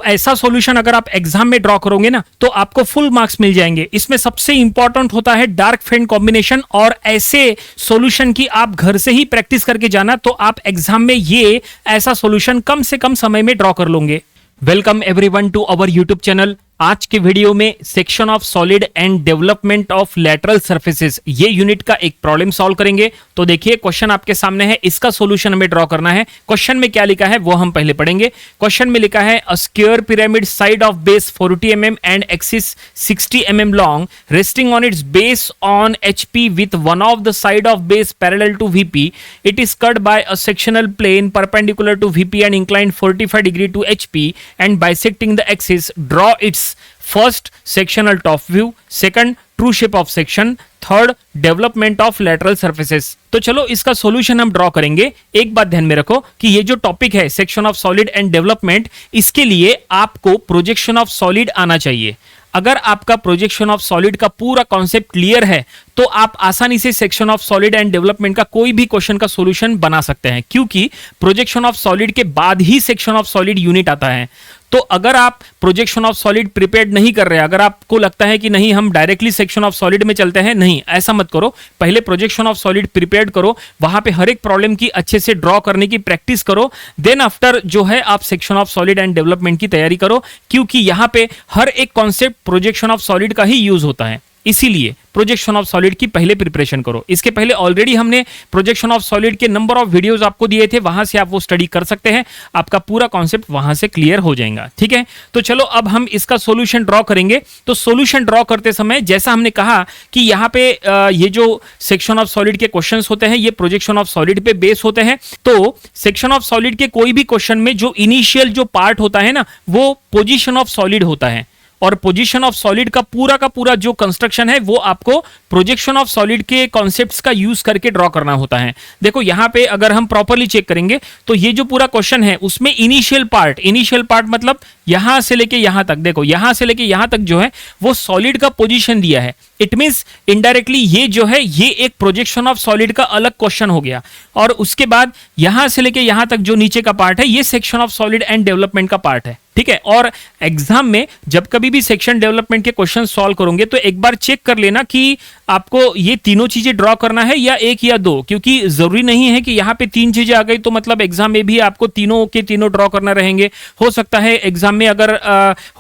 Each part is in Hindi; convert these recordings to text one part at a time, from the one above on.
तो ऐसा सॉल्यूशन अगर आप एग्जाम में ड्रॉ करोगे ना तो आपको फुल मार्क्स मिल जाएंगे। इसमें सबसे इंपॉर्टेंट होता है डार्क फेंट कॉम्बिनेशन, और ऐसे सॉल्यूशन की आप घर से ही प्रैक्टिस करके जाना तो आप एग्जाम में ये ऐसा सॉल्यूशन कम से कम समय में ड्रॉ कर लोगे। Welcome everyone to our YouTube channel. आज के वीडियो में section of solid and development of lateral surfaces ये यूनिट का एक प्रॉब्लम सॉल्व करेंगे। तो देखिए क्वेश्चन आपके सामने है, इसका सॉल्यूशन हमें ड्रॉ करना है। क्वेश्चन में क्या लिखा है वो हम पहले पढ़ेंगे। क्वेश्चन में लिखा है a square pyramid side of base 40 mm and axis 60 mm long resting on its base on HP with one of the side of base parallel to VP। It is cut by a sectional plane perpendicular to VP and inclined 45 degree to HP and bisecting the axis. Draw its first sectional top view, second true shape of section, third development of lateral surfaces. तो चलो इसका सॉल्यूशन हम ड्रॉ करेंगे। एक बात ध्यान में रखो कि ये जो टॉपिक है section of solid and development, इसके लिए आपको प्रोजेक्शन ऑफ सॉलिड आना चाहिए। अगर आपका प्रोजेक्शन ऑफ सॉलिड का पूरा कॉन्सेप्ट क्लियर है तो आप आसानी से section of solid and development का कोई भी क्वेश्चन का सॉल्यूशन बना सकते हैं, क्योंकि प्रोजेक्शन ऑफ सॉलिड के बाद ही सेक्शन ऑफ सॉलिड यूनिट आता है। तो अगर आप प्रोजेक्शन ऑफ सॉलिड प्रिपेयर्ड नहीं कर रहे, अगर आपको लगता है कि नहीं हम डायरेक्टली सेक्शन ऑफ सॉलिड में चलते हैं, नहीं, ऐसा मत करो। पहले प्रोजेक्शन ऑफ सॉलिड प्रिपेयर्ड करो, वहां पे हर एक प्रॉब्लम की अच्छे से ड्रॉ करने की प्रैक्टिस करो। देन आफ्टर जो है आप section of solid and development की तैयारी करो, क्योंकि यहां पे हर एक कॉन्सेप्ट प्रोजेक्शन ऑफ सॉलिड का ही यूज होता है। इसीलिए प्रोजेक्शन ऑफ सॉलिड की पहले प्रिपरेशन करो। इसके पहले ऑलरेडी हमने प्रोजेक्शन ऑफ सॉलिड के नंबर ऑफ वीडियोस आपको दिए थे, वहां से आप वो स्टडी कर सकते हैं, आपका पूरा कॉन्सेप्ट वहां से क्लियर हो जाएगा। ठीक है, तो चलो अब हम इसका सॉल्यूशन ड्रॉ करेंगे। तो सॉल्यूशन ड्रॉ करते समय जैसा हमने कहा कि यहाँ पे ये जो सेक्शन ऑफ सॉलिड के क्वेश्चंस होते हैं ये प्रोजेक्शन ऑफ सॉलिड पे बेस होते हैं। तो सेक्शन ऑफ सॉलिड के कोई भी क्वेश्चन में जो इनिशियल जो पार्ट होता है ना वो पोजीशन ऑफ सॉलिड होता है, और पोजीशन ऑफ सॉलिड का पूरा जो कंस्ट्रक्शन है वो आपको प्रोजेक्शन ऑफ सॉलिड के कॉन्सेप्ट्स का यूज करके ड्रॉ करना होता है। देखो यहां पे अगर हम प्रॉपर्ली चेक करेंगे तो ये जो पूरा क्वेश्चन है उसमें इनिशियल पार्ट मतलब यहां से लेके यहां तक, देखो यहां से लेके यहां तक जो है वो सॉलिड का पोजीशन दिया है। इट मींस इनडायरेक्टली ये जो है ये एक प्रोजेक्शन ऑफ सॉलिड का अलग क्वेश्चन हो गया, और उसके बाद यहां से लेके यहां तक जो नीचे का पार्ट है ये section of solid and development का पार्ट है। ठीक है, और एग्जाम में जब कभी भी सेक्शन डेवलपमेंट के क्वेश्चन सॉल्व करोगे तो एक बार चेक कर लेना कि आपको ये तीनों चीजें ड्रॉ करना है या एक या दो, क्योंकि जरूरी नहीं है कि यहाँ पे तीन चीजें आ गई तो मतलब एग्जाम में भी आपको तीनों के तीनों ड्रॉ करना रहेंगे। हो सकता है एग्जाम में अगर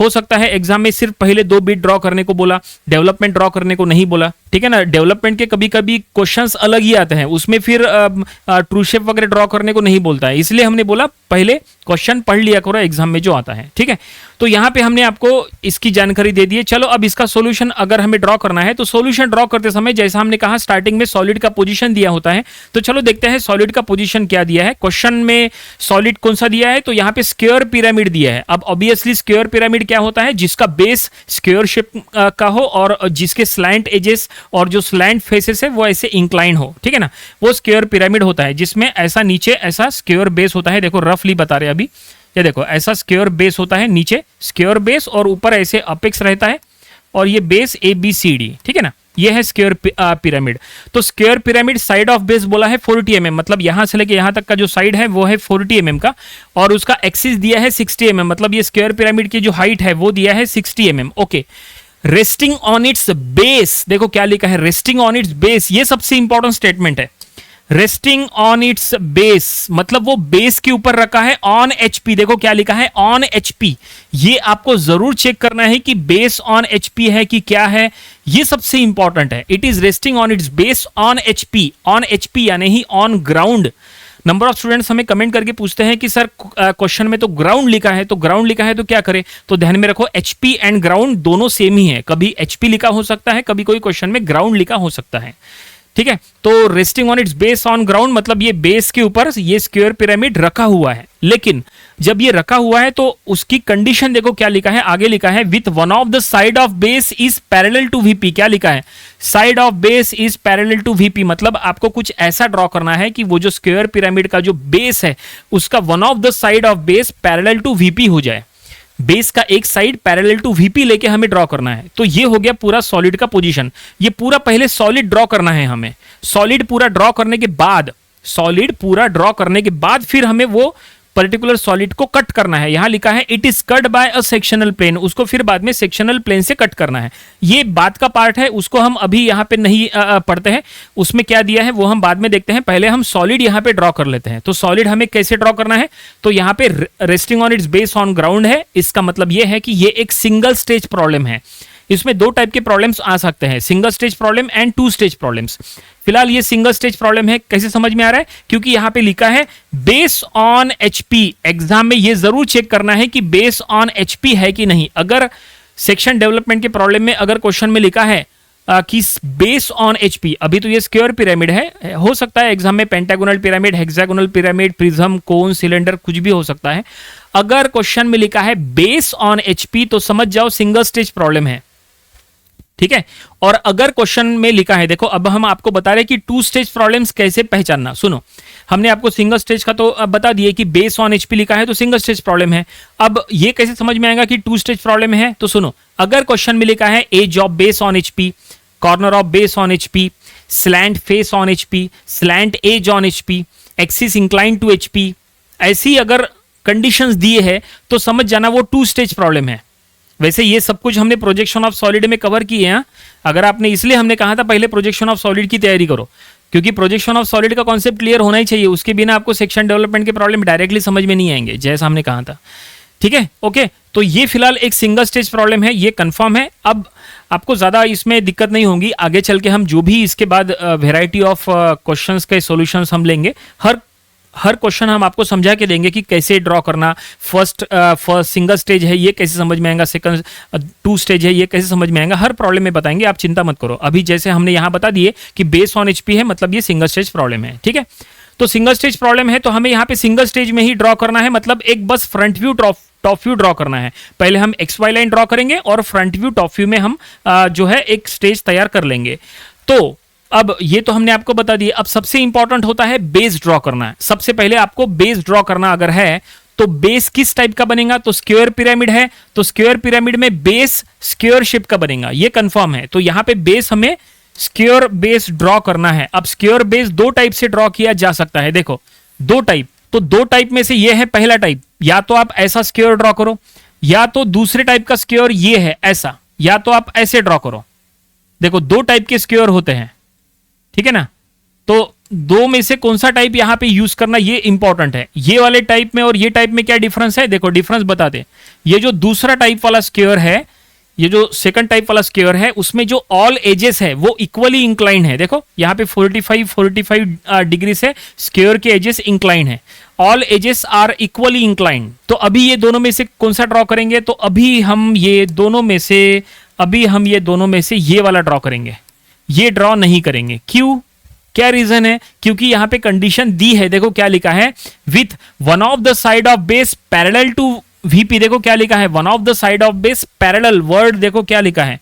हो सकता है एग्जाम में सिर्फ पहले 2 बिट ड्रॉ करने को बोला, डेवलपमेंट ड्रॉ करने को नहीं बोला। ठीक है ना, डेवलपमेंट के कभी कभी क्वेश्चंस अलग ही आते हैं, उसमें फिर ट्रू शेप वगैरह ड्रॉ करने को नहीं बोलता है, इसलिए हमने बोला पहले क्वेश्चन पढ़ लिया करो एग्जाम में जो आता है। ठीक है, तो यहां पे हमने आपको इसकी जानकारी दे दी है। चलो अब इसका सॉल्यूशन अगर हमें ड्रॉ करना है तो सॉल्यूशन ड्रॉ करते समय जैसा हमने कहा स्टार्टिंग में सॉलिड का पोजीशन दिया होता है, तो चलो देखते हैं सॉलिड का पोजीशन क्या दिया है। क्वेश्चन में सॉलिड कौन सा दिया है, तो यहां पे स्क्वायर पिरामिड दिया है। अब ऑब्वियसली स्क्वायर पिरामिड क्या होता है, जिसका बेस स्क्वायर शेप का हो और जिसके स्लैंट एजेस और जो स्लैंट फेसेस है वो ऐसे इंक्लाइन हो। ठीक है ना, वो स्क्वायर पिरामिड होता है जिसमें ऐसा नीचे ऐसा स्क्वायर बेस होता है। देखो रफली बता रहे अभी, ये देखो ऐसा स्क्वायर बेस होता है, नीचे स्क्वायर बेस और ऊपर ऐसे अपेक्स रहता है, और ये बेस ABCD। ठीक है ना, ये है स्क्वायर पिरामिड। तो square pyramid side of base बोला है 40 mm, मतलब यहां से लेके यहां तक का जो साइड है वो है 40 mm का, और उसका एक्सिस दिया है 60 mm, मतलब ये स्क्वायर पिरामिड की जो हाइट है वो दिया है 60 mm। Okay, resting on its base, देखो क्या लिखा है, रेस्टिंग ऑन इट्स बेस, ये सबसे इंपॉर्टेंट स्टेटमेंट है। रेस्टिंग ऑन इट्स बेस मतलब वो बेस के ऊपर रखा है ऑन HP, देखो क्या लिखा है ऑन HP। ये आपको जरूर चेक करना है कि बेस ऑन HP है कि क्या है, ये सबसे इंपॉर्टेंट है। It is resting on its base on HP यानी ही on ground. Number of students हमें कमेंट करके पूछते हैं कि सर क्वेश्चन में तो ग्राउंड लिखा है, तो ग्राउंड लिखा है तो क्या करें, तो ध्यान में रखो HP एंड ग्राउंड दोनों सेम ही है। कभी HP लिखा हो सकता है, कभी कोई क्वेश्चन में ग्राउंड लिखा हो सकता है। ठीक है, तो resting on its base on ground मतलब ये बेस के ऊपर ये स्क्वायर पिरामिड रखा हुआ है। लेकिन जब ये रखा हुआ है तो उसकी कंडीशन देखो क्या लिखा है, आगे लिखा है with one of the side of base is parallel to VP। क्या लिखा है, side of base is parallel to VP, मतलब आपको कुछ ऐसा ड्रॉ करना है कि वो जो स्क्वायर पिरामिड का जो बेस है उसका one of the side of base parallel to VP हो जाए। बेस का एक साइड पैरेलल टू VP लेके हमें ड्रॉ करना है। तो ये हो गया पूरा सॉलिड का पोजीशन। ये पूरा पहले सॉलिड ड्रॉ करना है हमें। सॉलिड पूरा ड्रॉ करने के बाद फिर हमें वो पर्टिकुलर सॉलिड को कट करना है। यहां लिखा है it is cut by a sectional plane, उसको फिर बाद में सेक्शनल प्लेन से कट करना है। ये बात का पार्ट है, उसको हम अभी यहां पे नहीं पढ़ते हैं। उसमें क्या दिया है वो हम बाद में देखते हैं, पहले हम सॉलिड यहां पे ड्रॉ कर लेते हैं। तो सॉलिड हमें कैसे ड्रॉ करना है, तो यहां पे resting on its base on ground है। इसका मतलब यह है कि ये एक सिंगल स्टेज प्रॉब्लम है। इसमें दो टाइप के प्रॉब्लम्स आ सकते हैं, single stage problem and two stage problems. फिलहाल ये सिंगल स्टेज प्रॉब्लम है। कैसे समझ में आ रहा है, क्योंकि यहां पे लिखा है बेस ऑन एचपी। एग्जाम में ये जरूर चेक करना है कि बेस ऑन एचपी है कि नहीं। अगर सेक्शन डेवलपमेंट के प्रॉब्लम में अगर क्वेश्चन में लिखा है कि बेस ऑन एचपी, अभी तो ये स्क्वायर पिरामिड है, हो सकता है एग्जाम में pentagonal pyramid, hexagonal pyramid, prism, cone, cylinder कुछ भी हो सकता है। अगर क्वेश्चन में लिखा है बेस ऑन एचपी तो समझ जाओ सिंगल स्टेज प्रॉब्लम है, ठीक है। और अगर क्वेश्चन में लिखा है, देखो अब हम आपको बता रहे हैं कि टू स्टेज प्रॉब्लम्स कैसे पहचानना। सुनो, हमने आपको सिंगल स्टेज का तो बता दिए कि बेस ऑन एचपी लिखा है तो सिंगल स्टेज प्रॉब्लम है। अब ये कैसे समझ में आएगा कि टू स्टेज प्रॉब्लम है, तो सुनो, अगर क्वेश्चन में लिखा है edge of base on HP, corner of base on HP, slant face on HP, slant edge on HP, axis incline to HP, ऐसी अगर कंडीशंस दिए है तो समझ जाना वो टू स्टेज प्रॉब्लम है। वैसे ये सब कुछ हमने प्रोजेक्शन ऑफ सॉलिड में कवर किए हैं। अगर आपने, इसलिए हमने कहा था पहले प्रोजेक्शन ऑफ सॉलिड की तैयारी करो, क्योंकि प्रोजेक्शन ऑफ सॉलिड का कॉन्सेप्ट क्लियर होना ही चाहिए। उसके बिना आपको सेक्शन डेवलपमेंट के प्रॉब्लम डायरेक्टली समझ में नहीं आएंगे, जैसा हमने कहा था, ठीक है। ओके, तो ये फिलहाल एक सिंगल स्टेज प्रॉब्लम है, ये कंफर्म है। अब आपको ज्यादा इसमें दिक्कत नहीं होगी, आगे चल के हम जो भी इसके बाद वेराइटी ऑफ क्वेश्चंस के सॉल्यूशंस हम लेंगे, हर क्वेश्चन हम आपको समझा के देंगे कि कैसे ड्रॉ करना। फर्स्ट सिंगल स्टेज है ये कैसे समझ में आएगा, सेकंड टू स्टेज है ये कैसे समझ में आएगा, हर प्रॉब्लम में बताएंगे, आप चिंता मत करो। अभी जैसे हमने यहां बता दिए कि बेस ऑन एचपी है, मतलब ये सिंगल स्टेज प्रॉब्लम है, ठीक है। तो सिंगल स्टेज प्रॉब्लम है तो हमें यहाँ पे सिंगल स्टेज में ही ड्रॉ करना है, मतलब एक बस front view top view draw करना है। पहले हम एक्स वाई लाइन ड्रॉ करेंगे और फ्रंट व्यू टॉप व्यू में हम जो है एक स्टेज तैयार कर लेंगे। तो अब ये तो हमने आपको बता दिया। अब सबसे इंपॉर्टेंट होता है बेस ड्रॉ करना है। सबसे पहले आपको बेस ड्रॉ करना अगर है तो बेस किस टाइप का बनेगा, तो स्क्वायर पिरामिड है तो स्क्वायर पिरामिड में बेस स्क्वायर शेप का बनेगा, ये कंफर्म है। तो यहां पे बेस हमें स्क्वायर बेस ड्रॉ करना है। अब स्क्वायर बेस दो टाइप से ड्रॉ किया जा सकता है, देखो दो टाइप, तो दो टाइप में से ये है पहला टाइप, या तो आप ऐसा स्क्वायर ड्रॉ करो, या तो दूसरे टाइप का स्क्वायर ये है ऐसा, या तो आप ऐसे ड्रॉ करो। देखो दो टाइप के स्क्वायर होते हैं, ठीक है ना। तो दो में से कौन सा टाइप यहां पे यूज करना ये इंपॉर्टेंट है। ये वाले टाइप में और ये टाइप में क्या डिफरेंस है, देखो डिफरेंस बता दे। ये जो दूसरा टाइप वाला स्क्वायर है, ये जो सेकंड टाइप वाला स्क्वायर है, उसमें जो ऑल एजेस है वो इक्वली इंक्लाइन है। देखो यहाँ पे 45 डिग्री से स्क्वायर के एजेस इंक्लाइन है, all edges are equally incline. तो अभी ये दोनों में से कौन सा ड्रॉ करेंगे, तो अभी हम ये दोनों में से ये वाला ड्रॉ करेंगे, ये ड्रॉ नहीं करेंगे। क्यों, क्या रीजन है, क्योंकि यहां पे कंडीशन दी है, देखो क्या लिखा है, with one of the side of base parallel to VP. देखो क्या लिखा है, one of the side of base parallel, word देखो क्या लिखा है,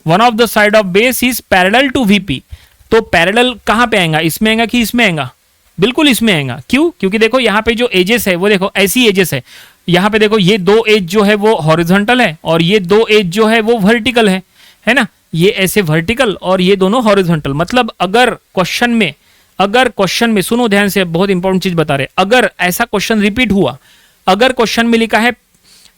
one of the side of base is parallel to VP. तो पैरेलल कहां पे आएगा, इसमें आएगा कि इसमें आएगा, बिल्कुल इसमें आएगा। क्यों, क्योंकि देखो यहाँ पे जो एजेस है वो देखो ऐसी एजेस है। यहाँ पे देखो ये दो एज जो है वो हॉरिजॉन्टल है और ये दो एज जो है वो वर्टिकल है ना, ये ऐसे वर्टिकल और ये दोनों हॉरिजॉन्टल। मतलब अगर क्वेश्चन में सुनो ध्यान से, बहुत इंपॉर्टेंट चीज बता रहे, अगर ऐसा क्वेश्चन रिपीट हुआ, अगर क्वेश्चन में लिखा है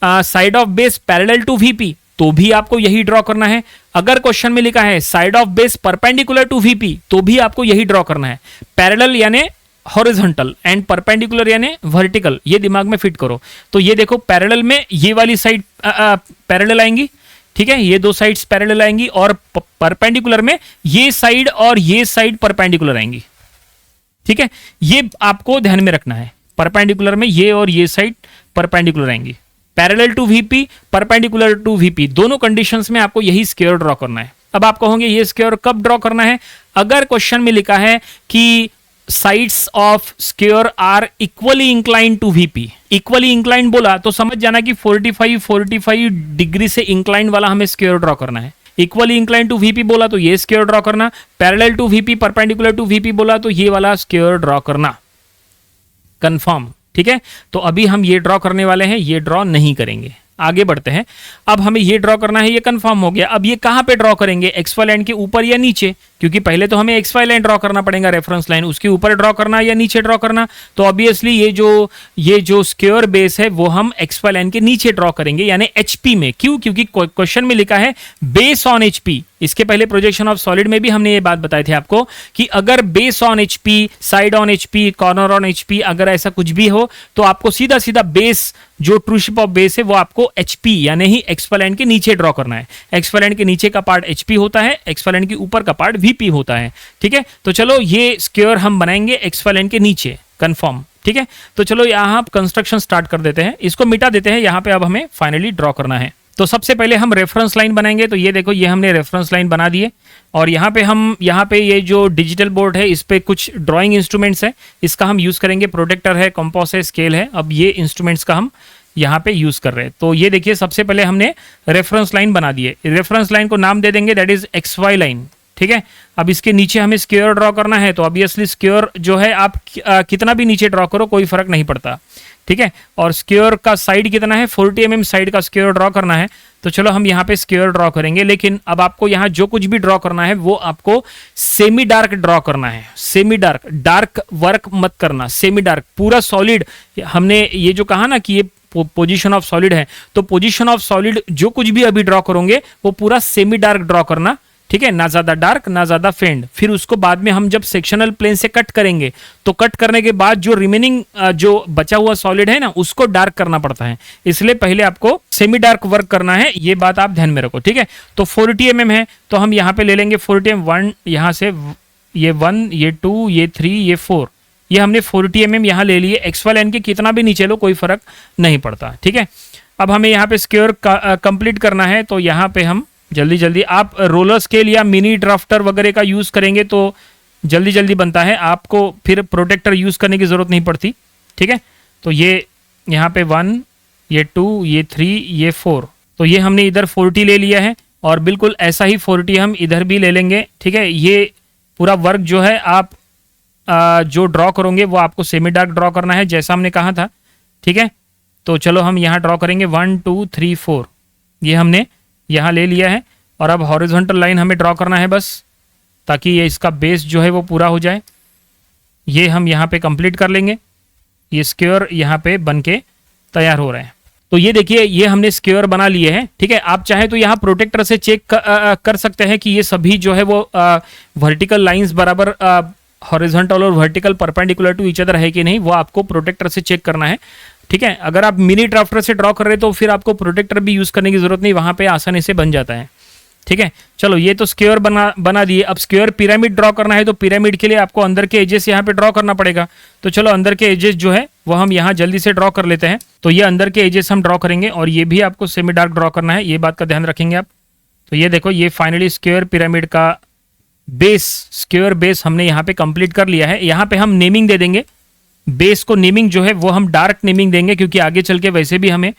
side of base parallel to VP, तो भी आपको यही ड्रॉ करना है। अगर क्वेश्चन में लिखा है side of base perpendicular to VP, तो भी आपको यही ड्रॉ करना है। पैरेलल यानी हॉरिजॉन्टल एंड परपेंडिकुलर यानी वर्टिकल, ये दिमाग में फिट करो। तो ये देखो पैरेलल में ये वाली साइड पैरेलल आएंगी, ठीक है, ये दो साइड्स पैरेलल आएंगी, और परपेंडिकुलर में ये साइड और ये साइड परपेंडिकुलर आएंगी, ठीक है। ये आपको ध्यान में रखना है, परपेंडिकुलर में ये और ये साइड परपेंडिकुलर आएंगी। Parallel to VP, perpendicular to VP, दोनों कंडीशंस में आपको यही स्क्वायर ड्रॉ करना है। अब आप कहोगे ये स्क्वायर कब ड्रॉ करना है, अगर क्वेश्चन में लिखा है कि sides of square are equally incline to VP. Equally incline बोला तो समझ जाना कि 45 डिग्री से इंक्लाइन वाला हमें स्क्वायर ड्रॉ करना है। इक्वली इंक्लाइन टू वीपी बोला तो ये स्क्वायर ड्रॉ करना, parallel to VP perpendicular to VP बोला तो ये वाला स्क्वायर ड्रॉ करना, कंफर्म, ठीक है। तो अभी हम ये ड्रॉ करने वाले हैं, ये ड्रॉ नहीं करेंगे। आगे बढ़ते हैं, अब हमें ये ड्रॉ करना है, ये कंफर्म हो गया। अब ये कहां पे ड्रॉ करेंगे, एक्स वाई लाइन के ऊपर या नीचे, क्योंकि पहले तो हमें एक्स वाई लाइन ड्रॉ करना पड़ेगा, रेफरेंस लाइन, उसके ऊपर ड्रॉ करना या नीचे ड्रॉ करना। तो ऑब्वियसली ये जो स्क्वायर बेस है वो हम एक्स वाई लाइन के नीचे ड्रॉ करेंगे, यानी एचपी में। क्यों? क्योंकि क्वेश्चन में लिखा है बेस ऑन एचपी। इसके पहले प्रोजेक्शन ऑफ सॉलिड में भी हमने ये बात बताई थी आपको कि अगर base on HP, side on HP, corner on HP, अगर ऐसा कुछ भी हो तो आपको सीधा सीधा बेस, जो ट्रू शेप ऑफ बेस है वो आपको एचपी यानी ही एक्सपोनेंट के नीचे ड्रॉ करना है। एक्सपोनेंट के नीचे का पार्ट एचपी होता है, एक्सपोनेंट के ऊपर का पार्ट वीपी होता है। ठीक है, तो चलो ये स्क्वायर हम बनाएंगे एक्सपोनेंट के नीचे, कंफर्म। ठीक है, तो चलो यहां कंस्ट्रक्शन स्टार्ट कर देते हैं, इसको मिटा देते हैं। यहां पे अब हमें फाइनली ड्रॉ करना है। तो सबसे पहले हम रेफरेंस लाइन बनाएंगे। तो ये देखो, ये हमने रेफरेंस लाइन बना दिए और यहाँ पे ये जो डिजिटल बोर्ड है इस पे कुछ ड्राइंग इंस्ट्रूमेंट्स है, इसका हम यूज करेंगे। प्रोटेक्टर है, कंपास है, स्केल है। अब ये इंस्ट्रूमेंट्स का हम यहाँ पे यूज कर रहे हैं। तो ये देखिए, सबसे पहले हमने रेफरेंस लाइन बना दिए। रेफरेंस लाइन को नाम दे देंगे, that is X Y line. ठीक है, अब इसके नीचे हमें स्क्वायर ड्रॉ करना है। तो ऑब्वियसली स्क्वायर जो है आप कितना भी नीचे ड्रॉ करो, कोई फर्क नहीं पड़ता। ठीक है, और स्क्वायर का साइड कितना है, 40 mm साइड का स्क्वायर ड्रॉ करना है। तो चलो हम यहाँ पे स्क्वायर ड्रॉ करेंगे, लेकिन अब आपको यहाँ जो कुछ भी ड्रॉ करना है वो आपको सेमी डार्क ड्रॉ करना है। सेमी डार्क, डार्क वर्क मत करना, सेमी डार्क। पूरा सॉलिड, हमने ये जो कहा ना कि ये पोजीशन ऑफ सॉलिड है, तो पोजीशन ऑफ सॉलिड जो कुछ भी अभी ड्रॉ करोगे वो पूरा सेमी डार्क ड्रॉ करना। ठीक है, ना ज्यादा डार्क ना ज्यादा फेंट। फिर उसको बाद में हम जब सेक्शनल प्लेन से कट करेंगे तो कट करने के बाद जो रिमेनिंग जो बचा हुआ सॉलिड है ना उसको डार्क करना पड़ता है, इसलिए पहले आपको सेमी डार्क वर्क करना है। ये बात आप ध्यान में रखो। ठीक है, तो 40 mm है तो हम यहाँ पे ले लेंगे 40 mm। 1 यहाँ से, ये 1, ये 2, ये 3, ये 4, ये हमने 40 mm यहाँ ले लिए। एक्स वाई लाइन के कितना भी नीचे लो कोई फर्क नहीं पड़ता। ठीक है, अब हमें यहाँ पे स्क्वायर कंप्लीट करना है। तो यहाँ पे हम जल्दी जल्दी, आप रोलर स्केल या मिनी ड्राफ्टर वगैरह का यूज करेंगे तो जल्दी जल्दी बनता है, आपको फिर प्रोटेक्टर यूज करने की जरूरत नहीं पड़ती। ठीक है, तो ये यहाँ पे 1, ये 2, ये 3, ये 4, तो ये हमने इधर 40 ले लिया है और बिल्कुल ऐसा ही 40 हम इधर भी ले लेंगे। ठीक है, ये पूरा वर्क जो है आप जो ड्रॉ करोगे वो आपको सेमी डार्क ड्रॉ करना है, जैसा हमने कहा था। ठीक है, तो चलो हम यहाँ ड्रॉ करेंगे 1, 2, 3, 4, ये हमने यहाँ ले लिया है। और अब हॉरिजॉन्टल लाइन हमें ड्रॉ करना है बस, ताकि ये इसका बेस जो है वो पूरा हो जाए। ये हम यहाँ पे कंप्लीट कर लेंगे। ये स्क्वायर यहाँ पे बन के तैयार हो रहे हैं। तो ये देखिए, ये हमने स्क्वायर बना लिए हैं। ठीक है, आप चाहे तो यहाँ प्रोटेक्टर से चेक कर सकते हैं कि ये सभी जो है वो वर्टिकल लाइंस बराबर हॉरिजॉन्टल और vertical perpendicular to each other है कि नहीं, वो आपको प्रोटेक्टर से चेक करना है। ठीक है, अगर आप मिनी ड्राफ्टर से ड्रॉ कर रहे हैं तो फिर आपको प्रोटेक्टर भी यूज करने की जरूरत नहीं, वहां पे आसानी से बन जाता है। ठीक है, चलो ये तो स्क्वायर बना दिए। अब स्क्वायर पिरामिड ड्रॉ करना है, तो पिरामिड के लिए आपको अंदर के एजेस यहाँ पे ड्रॉ करना पड़ेगा। तो चलो अंदर के एजेस जो है वो हम यहाँ जल्दी से ड्रॉ कर लेते हैं। तो ये अंदर के एजेस हम ड्रॉ करेंगे और ये भी आपको सेमी डार्क ड्रॉ करना है, ये बात का ध्यान रखेंगे आप। तो ये देखो, ये फाइनली स्क्वायर पिरामिड का बेस, स्क्वायर बेस हमने यहाँ पे कंप्लीट कर लिया है। यहाँ पे हम नेमिंग दे देंगे, बेस को नेमिंग जो है वो हम डार्क नेमिंग देंगे, क्योंकि आगे चल के वैसे भी हमें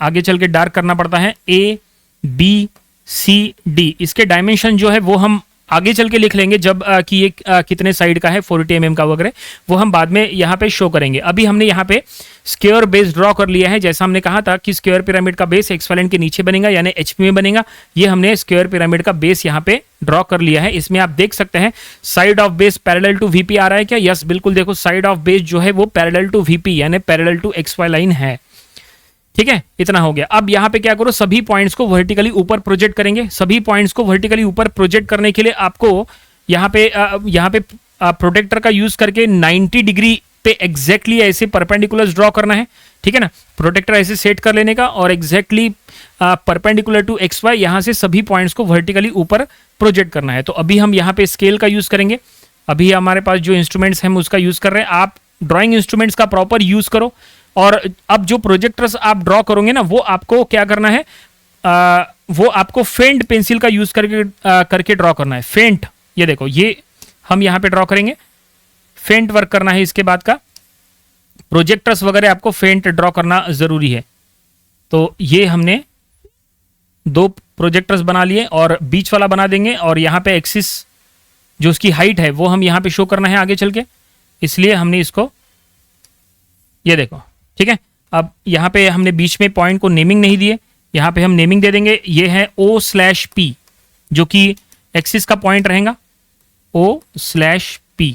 आगे चल के डार्क करना पड़ता है। A, B, C, D, इसके डायमेंशन जो है वो हम आगे चल के लिख लेंगे, जब कि ये कितने साइड का है, 40 mm का वगैरह, वो हम बाद में यहाँ पे शो करेंगे। अभी हमने यहाँ पे स्क्वायर बेस ड्रॉ कर लिया है, जैसा हमने कहा था कि स्क्वायर पिरामिड का बेस एक्सफेलेंट के नीचे बनेगा, यानी एचपी में बनेगा। ये हमने स्क्वायर पिरामिड का बेस यहाँ पे ड्रॉ कर लिया है। इसमें आप देख सकते हैं side of base parallel to V P रहा है क्या? यस, बिल्कुल। देखो, साइड ऑफ बेस जो है वो पैरेलल टू वीपी यानी parallel to X Y line है। ठीक है, इतना हो गया। अब यहाँ पे क्या करो, सभी पॉइंट्स को वर्टिकली ऊपर प्रोजेक्ट करेंगे। सभी पॉइंट्स को वर्टिकली ऊपर प्रोजेक्ट करने के लिए आपको यहाँ पे प्रोटेक्टर का यूज करके 90 डिग्री पे एग्जैक्टली ऐसे परपेंडिकुलर ड्रॉ करना है। ठीक है ना, प्रोटेक्टर ऐसे सेट कर लेने का और exactly perpendicular to X Y यहाँ से सभी पॉइंट्स को वर्टिकली ऊपर प्रोजेक्ट करना है। तो अभी हम यहाँ पे स्केल का यूज करेंगे। अभी हमारे पास जो इंस्ट्रूमेंट्स हैं हम उसका यूज कर रहे हैं। आप ड्राइंग इंस्ट्रूमेंट्स का प्रॉपर यूज करो। और अब जो प्रोजेक्टर्स आप ड्रॉ करोगे ना, वो आपको क्या करना है, वो आपको फेंट पेंसिल का यूज करके ड्रॉ करना है। फेंट, ये देखो, ये हम यहाँ पे ड्रॉ करेंगे। फेंट वर्क करना है। इसके बाद का प्रोजेक्टर्स वगैरह आपको फेंट ड्रॉ करना जरूरी है। तो ये हमने 2 प्रोजेक्टर्स बना लिए और बीच वाला बना देंगे, और यहाँ पे एक्सिस जो उसकी हाइट है वो हम यहाँ पे शो करना है आगे चल के, इसलिए हमने इसको, ये देखो, ठीक है। अब यहाँ पे हमने बीच में पॉइंट को नेमिंग नहीं दिए, यहाँ पे हम नेमिंग दे देंगे। ये है O/P, जो कि एक्सिस का पॉइंट रहेगा। O/P।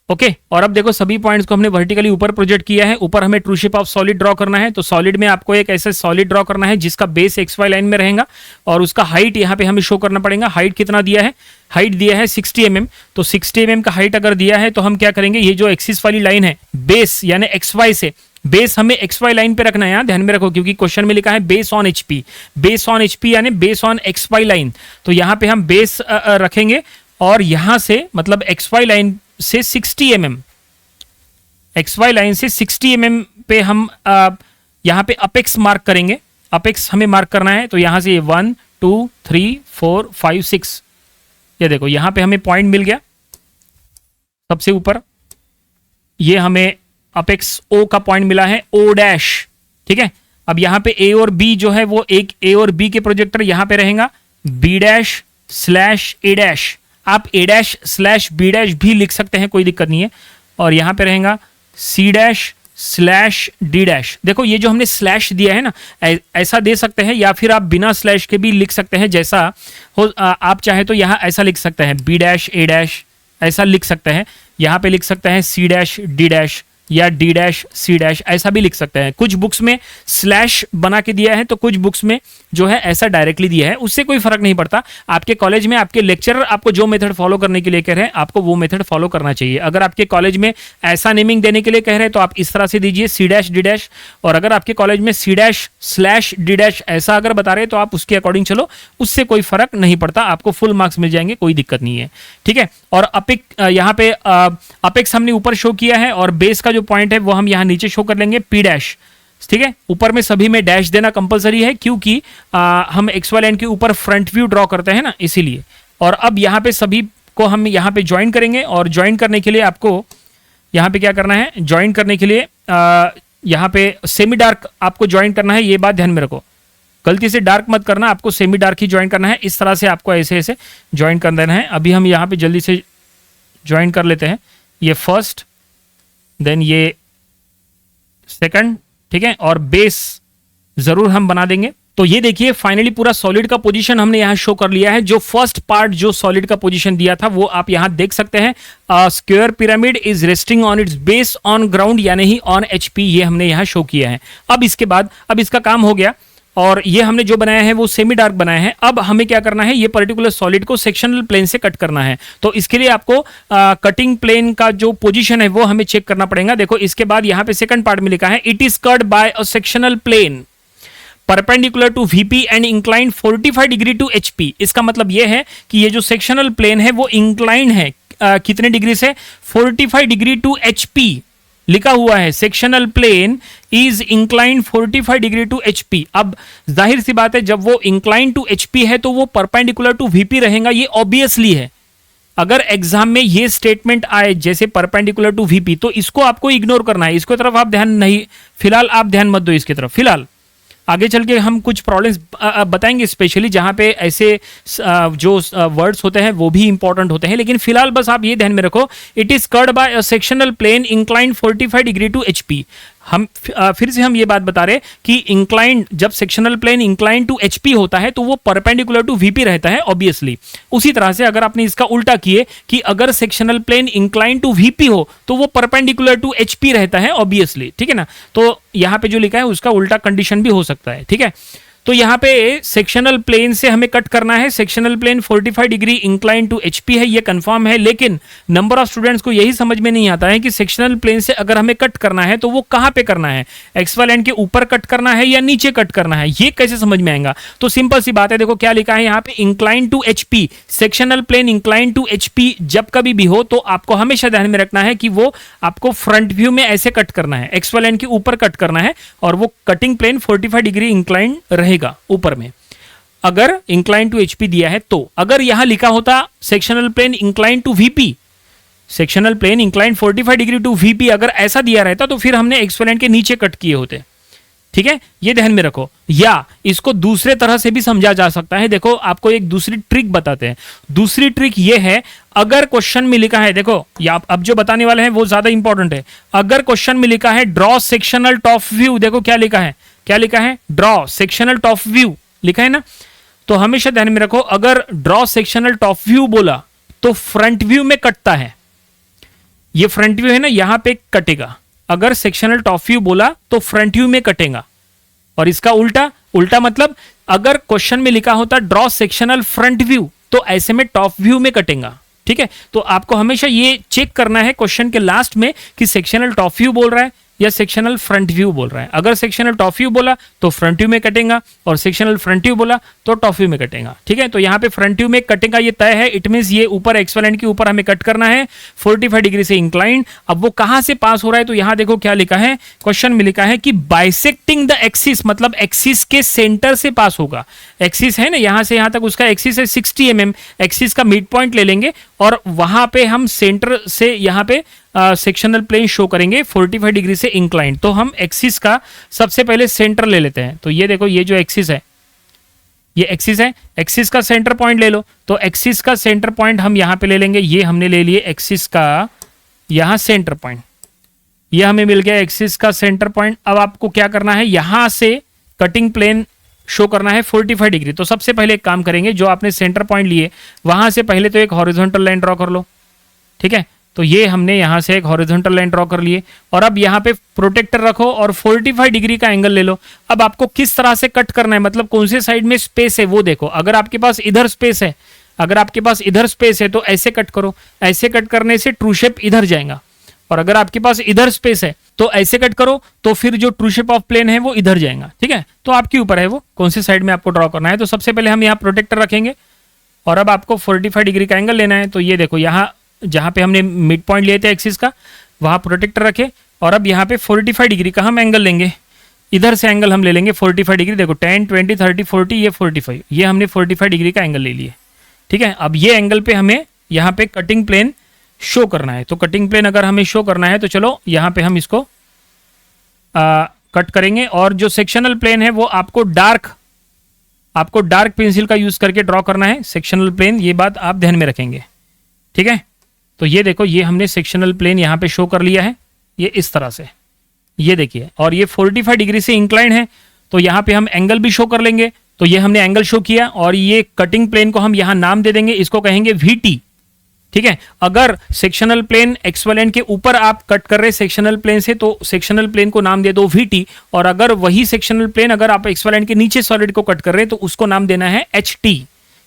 ओके और अब देखो सभी पॉइंट्स को हमने वर्टिकली ऊपर प्रोजेक्ट किया है। ऊपर हमें true shape of solid draw करना है, तो सॉलिड में आपको एक ऐसा सॉलिड ड्रॉ करना है जिसका बेस एक्स वाई लाइन में रहेगा और उसका हाइट यहाँ पे हमें शो करना पड़ेगा। हाइट कितना दिया है? हाइट दिया है 60 mm। तो 60 mm का हाइट अगर दिया है तो हम क्या करेंगे, ये जो एक्सिस वाली लाइन है बेस यानी एक्स वाई से, बेस हमें एक्स वाई लाइन पे रखना है, यहाँ ध्यान में रखो क्योंकि क्वेश्चन में लिखा है base on HP. Base on HP यानी base on X Y line, तो यहाँ पे हम बेस रखेंगे और यहां से मतलब एक्स वाई लाइन से 60 mm, एक्स वाई लाइन से 60 mm पे हम यहाँ पे अपेक्स मार्क करेंगे। अपेक्स हमें मार्क करना है, तो यहां से 1 2 3 4 5 6, ये देखो यहां पे हमें पॉइंट मिल गया सबसे ऊपर। ये हमें अपेक्स ओ का पॉइंट मिला है, ओ डैश। ठीक है, अब यहां पे ए और बी जो है वो एक ए और बी के प्रोजेक्टर यहां पे रहेगा, B dash slash A dash. आप A dash slash B dash भी लिख सकते हैं, कोई दिक्कत नहीं है। और यहां पे रहेगा C dash slash D dash. देखो ये जो हमने स्लैश दिया है ना, ऐसा दे सकते हैं या फिर आप बिना स्लैश के भी लिख सकते हैं, जैसा हो आप चाहे तो यहाँ ऐसा लिख सकते हैं, बी डैश ए डैश ऐसा लिख सकते हैं। यहाँ पे लिख सकते हैं सी डैश डी डैश या डी डैश सी डैश, ऐसा भी लिख सकते हैं। कुछ बुक्स में स्लैश बना के दिया है तो कुछ बुक्स में जो है ऐसा डायरेक्टली दिया है, उससे कोई फर्क नहीं पड़ता। आपके कॉलेज में आपके लेक्चरर आपको जो मेथड फॉलो करने के लिए कह रहे हैं आपको वो मेथड फॉलो करना चाहिए। अगर आपके कॉलेज में ऐसा नेमिंग देने के लिए कह रहे हैं तो आप इस तरह से दीजिए सी डैश डी डैश, और अगर आपके कॉलेज में C dash slash D dash ऐसा अगर बता रहे हैं तो आप उसके अकॉर्डिंग चलो, उससे कोई फर्क नहीं पड़ता, आपको फुल मार्क्स मिल जाएंगे, कोई दिक्कत नहीं है। ठीक है, और यहाँ पे अपेक्स हमने ऊपर शो किया है और बेस का जो पॉइंट है वो हम यहाँ नीचे शो कर लेंगे, पी डैश। ठीक है, ऊपर में सभी में डैश देना कंपलसरी है क्योंकि हम एक्स वाई लाइन के ऊपर फ्रंट व्यू ड्रॉ करते हैं ना, इसीलिए। और अब यहाँ पे सभी को हम यहाँ पे ज्वाइन करेंगे, और ज्वाइन करने के लिए आपको यहाँ पे क्या करना है, ज्वाइन करने के लिए यहाँ पे सेमी डार्क आपको ज्वाइन करना है, ये बात ध्यान में रखो, गलती से डार्क मत करना, आपको सेमी डार्क ही ज्वाइन करना है। इस तरह से आपको ऐसे ऐसे ज्वाइन कर देना है। अभी हम यहाँ पे जल्दी से ज्वाइन कर लेते हैं, ये फर्स्ट देन ये सेकंड। ठीक है, और बेस जरूर हम बना देंगे। तो ये देखिए फाइनली पूरा सॉलिड का पोजीशन हमने यहाँ शो कर लिया है। जो फर्स्ट पार्ट जो सॉलिड का पोजीशन दिया था वो आप यहाँ देख सकते हैं, square pyramid is resting on its base on ground यानी ही ऑन एचपी, ये हमने यहाँ शो किया है। अब इसके बाद अब इसका काम हो गया और ये हमने जो बनाया है वो सेमी डार्क बनाया है। अब हमें क्या करना है, ये पर्टिकुलर सॉलिड को सेक्शनल प्लेन से कट करना है। तो इसके लिए आपको कटिंग प्लेन का जो पोजीशन है वो हमें चेक करना पड़ेगा। देखो इसके बाद यहाँ पे सेकंड पार्ट में लिखा है, it is cut by a sectional plane perpendicular to VP and inclined 45 degree to HP. इसका मतलब यह है कि ये जो सेक्शनल प्लेन है वो इंक्लाइंड है कितने डिग्री से, 45 डिग्री टू एचपी लिखा हुआ है। Sectional plane is inclined 45 degree to HP. अब जाहिर सी बात है जब वो इंक्लाइंड टू एचपी है तो वो परपेंडिकुलर टू वीपी रहेगा, ये ऑब्वियसली है। अगर एग्जाम में ये स्टेटमेंट आए जैसे परपेंडिकुलर टू वीपी तो इसको आपको इग्नोर करना है, इसको तरफ आप ध्यान नहीं, फिलहाल आप ध्यान मत दो इसकी तरफ। फिलहाल आगे चल के हम कुछ प्रॉब्लम्स बताएंगे स्पेशली जहां पे ऐसे जो वर्ड्स होते हैं वो भी इंपॉर्टेंट होते हैं, लेकिन फिलहाल बस आप ये ध्यान में रखो, it is cut by a sectional plane inclined 45 degree to HP. हम फिर से हम ये बात बता रहे कि इंक्लाइंड, जब sectional plane inclined to HP होता है तो वो परपेंडिकुलर टू वीपी रहता है ऑब्वियसली। उसी तरह से अगर आपने इसका उल्टा किए कि अगर sectional plane inclined to VP हो तो वो परपेंडिकुलर टू एचपी रहता है ऑब्वियसली। ठीक है ना, तो यहाँ पे जो लिखा है उसका उल्टा कंडीशन भी हो सकता है। ठीक है, तो यहाँ पे सेक्शनल प्लेन से हमें कट करना है। Sectional plane 45 degree incline to HP है, ये कंफर्म है, लेकिन नंबर ऑफ स्टूडेंट्स को यही समझ में नहीं आता है कि सेक्शनल प्लेन से अगर हमें कट करना है तो वो कहां पे करना है, एक्स वाई लाइन के ऊपर कट करना है या नीचे कट करना है, ये कैसे समझ में आएगा। तो सिंपल सी बात है, देखो क्या लिखा है यहाँ पे, incline to HP. Sectional plane incline to HP जब कभी भी हो तो आपको हमेशा ध्यान में रखना है कि वो आपको फ्रंट व्यू में ऐसे कट करना है, एक्स वाई लाइन के ऊपर कट करना है, और वो कटिंग प्लेन 45 डिग्री इंक्लाइन रहेगा ऊपर में। अगर इंक्लाइन टू एचपी दिया है तो अगर यहां लिखा होता sectional plane incline to VP, sectional plane incline 45 degree to VP, अगर ऐसा दिया रहता तो फिर हमने एक्स वाई लाइन के नीचे कट किए होते। ठीक है, ये ध्यान में रखो। या इसको दूसरे तरह से भी समझा जा सकता है। देखो आपको एक दूसरी ट्रिक बताते हैं। दूसरी ट्रिक ये है, अगर क्वेश्चन में लिखा है, देखो या अब जो बताने वाले हैं वो ज्यादा इंपॉर्टेंट है। अगर क्वेश्चन में लिखा है ड्रॉ सेक्शनल टॉप व्यू, देखो क्या लिखा है, क्या लिखा है, ड्रॉ सेक्शनल टॉप व्यू लिखा है ना, तो हमेशा ध्यान में रखो, अगर ड्रॉ सेक्शनल टॉप व्यू बोला तो फ्रंट व्यू में कटता है। ये फ्रंट व्यू है ना, यहां पे कटेगा। अगर सेक्शनल टॉप व्यू बोला तो फ्रंट व्यू में कटेगा। और इसका उल्टा, उल्टा मतलब अगर क्वेश्चन में लिखा होता ड्रॉ सेक्शनल फ्रंट व्यू, तो ऐसे में टॉप व्यू में कटेगा। ठीक है, तो आपको हमेशा ये चेक करना है क्वेश्चन के लास्ट में कि सेक्शनल टॉप व्यू बोल रहा है या सेक्शनल फ्रंट व्यू बोल रहा है। अगर सेक्शनल टॉप व्यू बोला तो फ्रंट व्यू में कटेगा, और सेक्शनल फ्रंट व्यू बोला तो टॉप व्यू में कटेगा। ठीक है, तो यहाँ पे फ्रंट व्यू में कटेगा, ये तय है। इट मींस ये ऊपर एक्सवेलेंट के ऊपर हमें कट करना है 45 डिग्री से इंक्लाइंड। अब वो कहां से पास हो रहा है, तो यहां देखो क्या लिखा है, क्वेश्चन में लिखा है कि बाइसेक्टिंग द एक्सिस, मतलब एक्सिस के सेंटर से पास होगा। एक्सिस है ना, यहां से यहां तक उसका एक्सिस है 60 mm, एक्सिस का मिड पॉइंट ले लेंगे और वहां पे हम सेंटर से यहां पे सेक्शनल प्लेन शो करेंगे 45 डिग्री से इंक्लाइंड। तो हम एक्सिस का सबसे पहले सेंटर ले लेते हैं। तो ये देखो, ये जो एक्सिस है, ये एक्सिस है, एक्सिस का सेंटर पॉइंट ले लो। तो एक्सिस का सेंटर पॉइंट हम यहां पे ले लेंगे। ये हमने ले लिए एक्सिस का यहां सेंटर पॉइंट, ये हमें मिल गया एक्सिस का सेंटर पॉइंट। अब आपको क्या करना है, यहां से कटिंग प्लेन शो करना है 45 डिग्री। तो सबसे पहले एक काम करेंगे, जो आपने सेंटर पॉइंट लिए वहां से पहले तो एक हॉरिजॉन्टल लाइन ड्रॉ कर लो। ठीक है, तो ये हमने यहां से एक हॉरिजॉन्टल लाइन ड्रॉ कर लिए, और अब यहां पे प्रोटेक्टर रखो और 45 डिग्री का एंगल ले लो। अब आपको किस तरह से कट करना है, मतलब कौन से साइड में स्पेस है वो देखो। अगर आपके पास इधर स्पेस है, अगर आपके पास इधर स्पेस है तो ऐसे कट करो। ऐसे कट करने से ट्रू शेप इधर जाएगा, और अगर आपके पास इधर स्पेस है तो ऐसे कट करो, तो फिर जो ट्रू शेप ऑफ प्लेन है वो इधर जाएगा। ठीक है, तो आपके ऊपर है वो कौन से साइड में आपको ड्रॉ करना है। तो सबसे पहले हम यहाँ प्रोटेक्टर रखेंगे, और अब आपको 45 डिग्री का एंगल लेना है। तो ये देखो, यहाँ जहां पे हमने मिड पॉइंट लिए थे एक्सिस का, वहां प्रोटेक्टर रखे, और अब यहाँ पे 45 डिग्री का हम एंगल लेंगे। इधर से एंगल हम ले लेंगे 45 डिग्री। देखो 10, 20, 30, 40, ये 45, ये हमने 45 डिग्री का एंगल ले लिए। ठीक है, अब ये एंगल पे हमें यहाँ पे कटिंग प्लेन शो करना है। तो कटिंग प्लेन अगर हमें शो करना है तो चलो यहाँ पे हम इसको कट करेंगे। और जो सेक्शनल प्लेन है वो आपको डार्क पेंसिल का यूज करके ड्रॉ करना है सेक्शनल प्लेन, ये बात आप ध्यान में रखेंगे। ठीक है, तो ये देखो, ये हमने सेक्शनल प्लेन यहाँ पे शो कर लिया है, ये इस तरह से, ये देखिए। और ये 45 डिग्री से इंक्लाइंड है, तो यहाँ पे हम एंगल भी शो कर लेंगे। तो ये हमने एंगल शो किया, और ये कटिंग प्लेन को हम यहाँ नाम दे देंगे, इसको कहेंगे VT। ठीक है, अगर सेक्शनल प्लेन एक्सवेलेंट के ऊपर आप कट कर रहे सेक्शनल प्लेन से, तो सेक्शनल प्लेन को नाम दे दो VT। और अगर वही सेक्शनल प्लेन अगर आप एक्सवेलेंट के नीचे सॉलिड को कट कर रहे हैं तो उसको नाम देना है HT।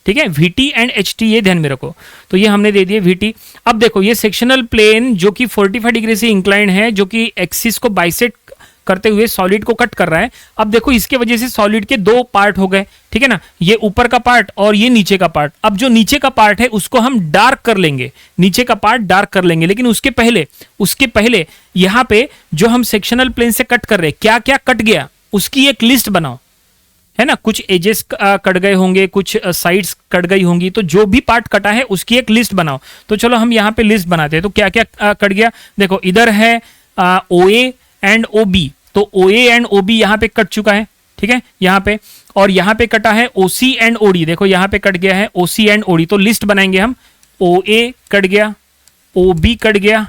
ठीक है, VT एंड HT, ये ध्यान में रखो। तो ये हमने दे दिए VT। अब देखो, ये सेक्शनल प्लेन जो कि 45 डिग्री से इंक्लाइंड है, जो कि एक्सिस को बाइसेक्ट करते हुए सॉलिड को कट कर रहा है। अब देखो, इसके वजह से सॉलिड के दो पार्ट हो गए। ठीक है ना, ये ऊपर का पार्ट और ये नीचे का पार्ट। अब जो नीचे का पार्ट है उसको हम डार्क कर लेंगे, नीचे का पार्ट डार्क कर लेंगे। लेकिन उसके पहले यहां पे जो हम सेक्शनल प्लेन से कट कर रहे हैं, क्या क्या कट गया उसकी एक लिस्ट बनाओ, है ना। कुछ एजेस कट गए होंगे, कुछ साइड्स कट गई होंगी, तो जो भी पार्ट कटा है उसकी एक लिस्ट बनाओ। तो चलो हम यहाँ पे लिस्ट बनाते हैं। तो क्या क्या कट गया, देखो इधर है OA एंड OB। तो OA एंड OB यहाँ पे कट चुका है। ठीक है, यहाँ पे, और यहाँ पे कटा है OC एंड OD। देखो यहाँ पे कट गया है OC एंड OD। तो लिस्ट बनाएंगे हम, OA कट गया, OB कट गया,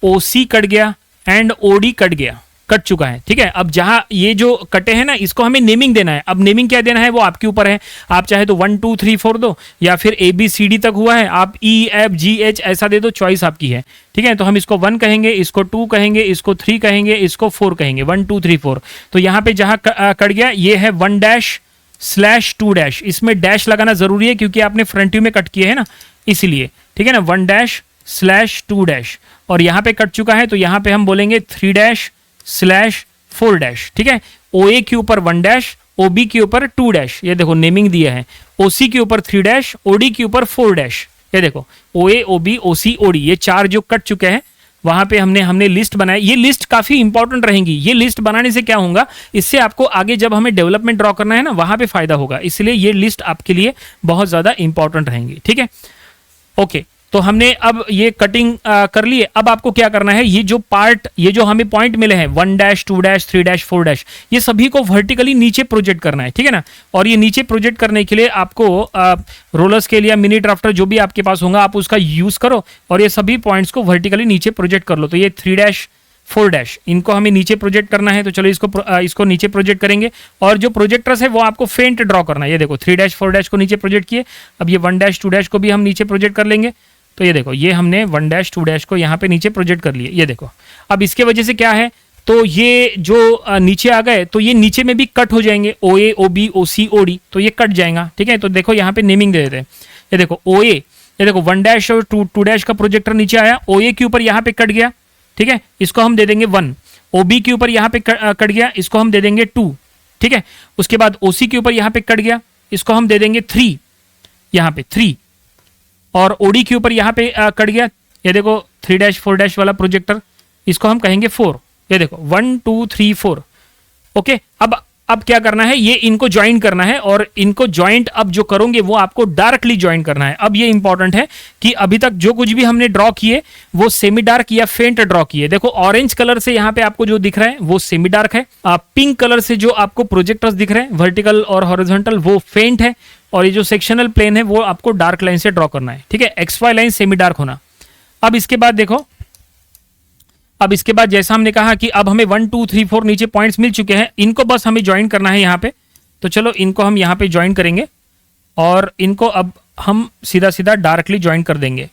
OC कट गया एंड OD कट गया, कट चुका है। ठीक है, अब जहां ये जो कटे हैं ना, इसको हमें नेमिंग देना है। अब नेमिंग क्या देना है वो आपके ऊपर है। आप चाहे तो 1 2 3 4 दो, या फिर ABCD तक हुआ है, आप EFGH ऐसा दे दो, चॉइस आपकी है। ठीक है, तो हम इसको 1 कहेंगे, इसको 2 कहेंगे, इसको 3 कहेंगे, इसको 4 कहेंगे, 1 2 3 4। तो यहाँ पे जहां कट गया ये है 1-/2-। इसमें डैश लगाना जरूरी है क्योंकि आपने फ्रंट व्यू में कट किए है ना, इसीलिए। ठीक है ना, 1-/2-। और यहाँ पे कट चुका है, तो यहाँ पे हम बोलेंगे 3-/4-। ठीक है, OA के ऊपर 1-, OB के ऊपर 2-। ये देखो नेमिंग दिया है। OC के ऊपर 3-, OD के ऊपर 4-। ये देखो OA, OB, OC, OD, ये चार जो कट चुके हैं, वहां पे हमने लिस्ट बनाई। ये लिस्ट काफी इंपॉर्टेंट रहेंगी। ये लिस्ट बनाने से क्या होगा, इससे आपको आगे जब हमें डेवलपमेंट ड्रॉ करना है ना, वहां पे फायदा होगा। इसलिए ये लिस्ट आपके लिए बहुत ज्यादा इंपॉर्टेंट रहेंगी। ठीक है, ओके। तो हमने अब ये कटिंग कर लिए। अब आपको क्या करना है, ये जो पार्ट, ये जो हमें पॉइंट मिले हैं 1-, 2-, 3-, 4-, ये सभी को वर्टिकली नीचे प्रोजेक्ट करना है। ठीक है ना, और ये नीचे प्रोजेक्ट करने के लिए आपको रोलर स्केल या मिनी ड्राफ्टर जो भी आपके पास होगा आप उसका यूज करो, और ये सभी पॉइंट्स को वर्टिकली नीचे प्रोजेक्ट कर लो। तो ये 3-, 4-, इनको हमें नीचे प्रोजेक्ट करना है। तो चलो इसको नीचे प्रोजेक्ट करेंगे। और जो प्रोजेक्टर्स है वो आपको फेंट ड्रॉ करना है। ये देखो 3-, 4-, को नीचे प्रोजेक्ट किए। अब ये 1-, 2-, को भी हम नीचे प्रोजेक्ट कर लेंगे। तो ये देखो, ये हमने 1 डैश 2 डैश को यहाँ पे नीचे प्रोजेक्ट कर लिए, ये देखो। अब इसके वजह से क्या है, तो ये जो नीचे आ गए तो ये नीचे में भी कट हो जाएंगे, ओ ए ओ बी ओ सी ओ डी, तो ये कट जाएगा, ठीक है। तो देखो यहाँ पे नेमिंग दे देते हैं, ये देखो ओ ए, ये देखो 1 डैश और 2 डैश का प्रोजेक्टर नीचे आया, ओ ए के ऊपर यहाँ पे कट गया, ठीक है, इसको हम दे देंगे 1। ओ बी के ऊपर यहाँ पे कट गया, इसको हम दे देंगे 2, ठीक है। उसके बाद ओ सी के ऊपर यहाँ पे कट गया, इसको हम दे देंगे 3, यहाँ पे 3। और ओडी के ऊपर यहाँ पे कट गया, ये देखो 3 डैश 4 डैश वाला प्रोजेक्टर, इसको हम कहेंगे 4, ये देखो 1 2 3 4। ओके, अब क्या करना है, ये इनको ज्वाइन करना है, और इनको ज्वाइंट अब जो करोगे वो आपको डार्कली ज्वाइन करना है। अब ये इंपॉर्टेंट है कि अभी तक जो कुछ भी हमने ड्रॉ किए वो सेमी डार्क या फेंट ड्रॉ किए। देखो ऑरेंज कलर से यहाँ पे आपको जो दिख रहा है वो सेमी डार्क है, पिंक कलर से जो आपको प्रोजेक्टर्स दिख रहे हैं वर्टिकल और हॉरिजॉन्टल वो फेंट है, और ये जो सेक्शनल प्लेन है वो आपको डार्क लाइन से ड्रॉ करना है, ठीक है, X Y line semi dark होना। अब इसके बाद देखो, अब इसके बाद जैसा हमने कहा कि अब हमें 1 2 3 4 नीचे पॉइंट्स मिल चुके हैं, इनको बस हमें ज्वाइन करना है यहाँ पे। तो चलो इनको हम यहाँ पे ज्वाइन करेंगे, और इनको अब हम सीधा सीधा डार्कली ज्वाइन कर देंगे।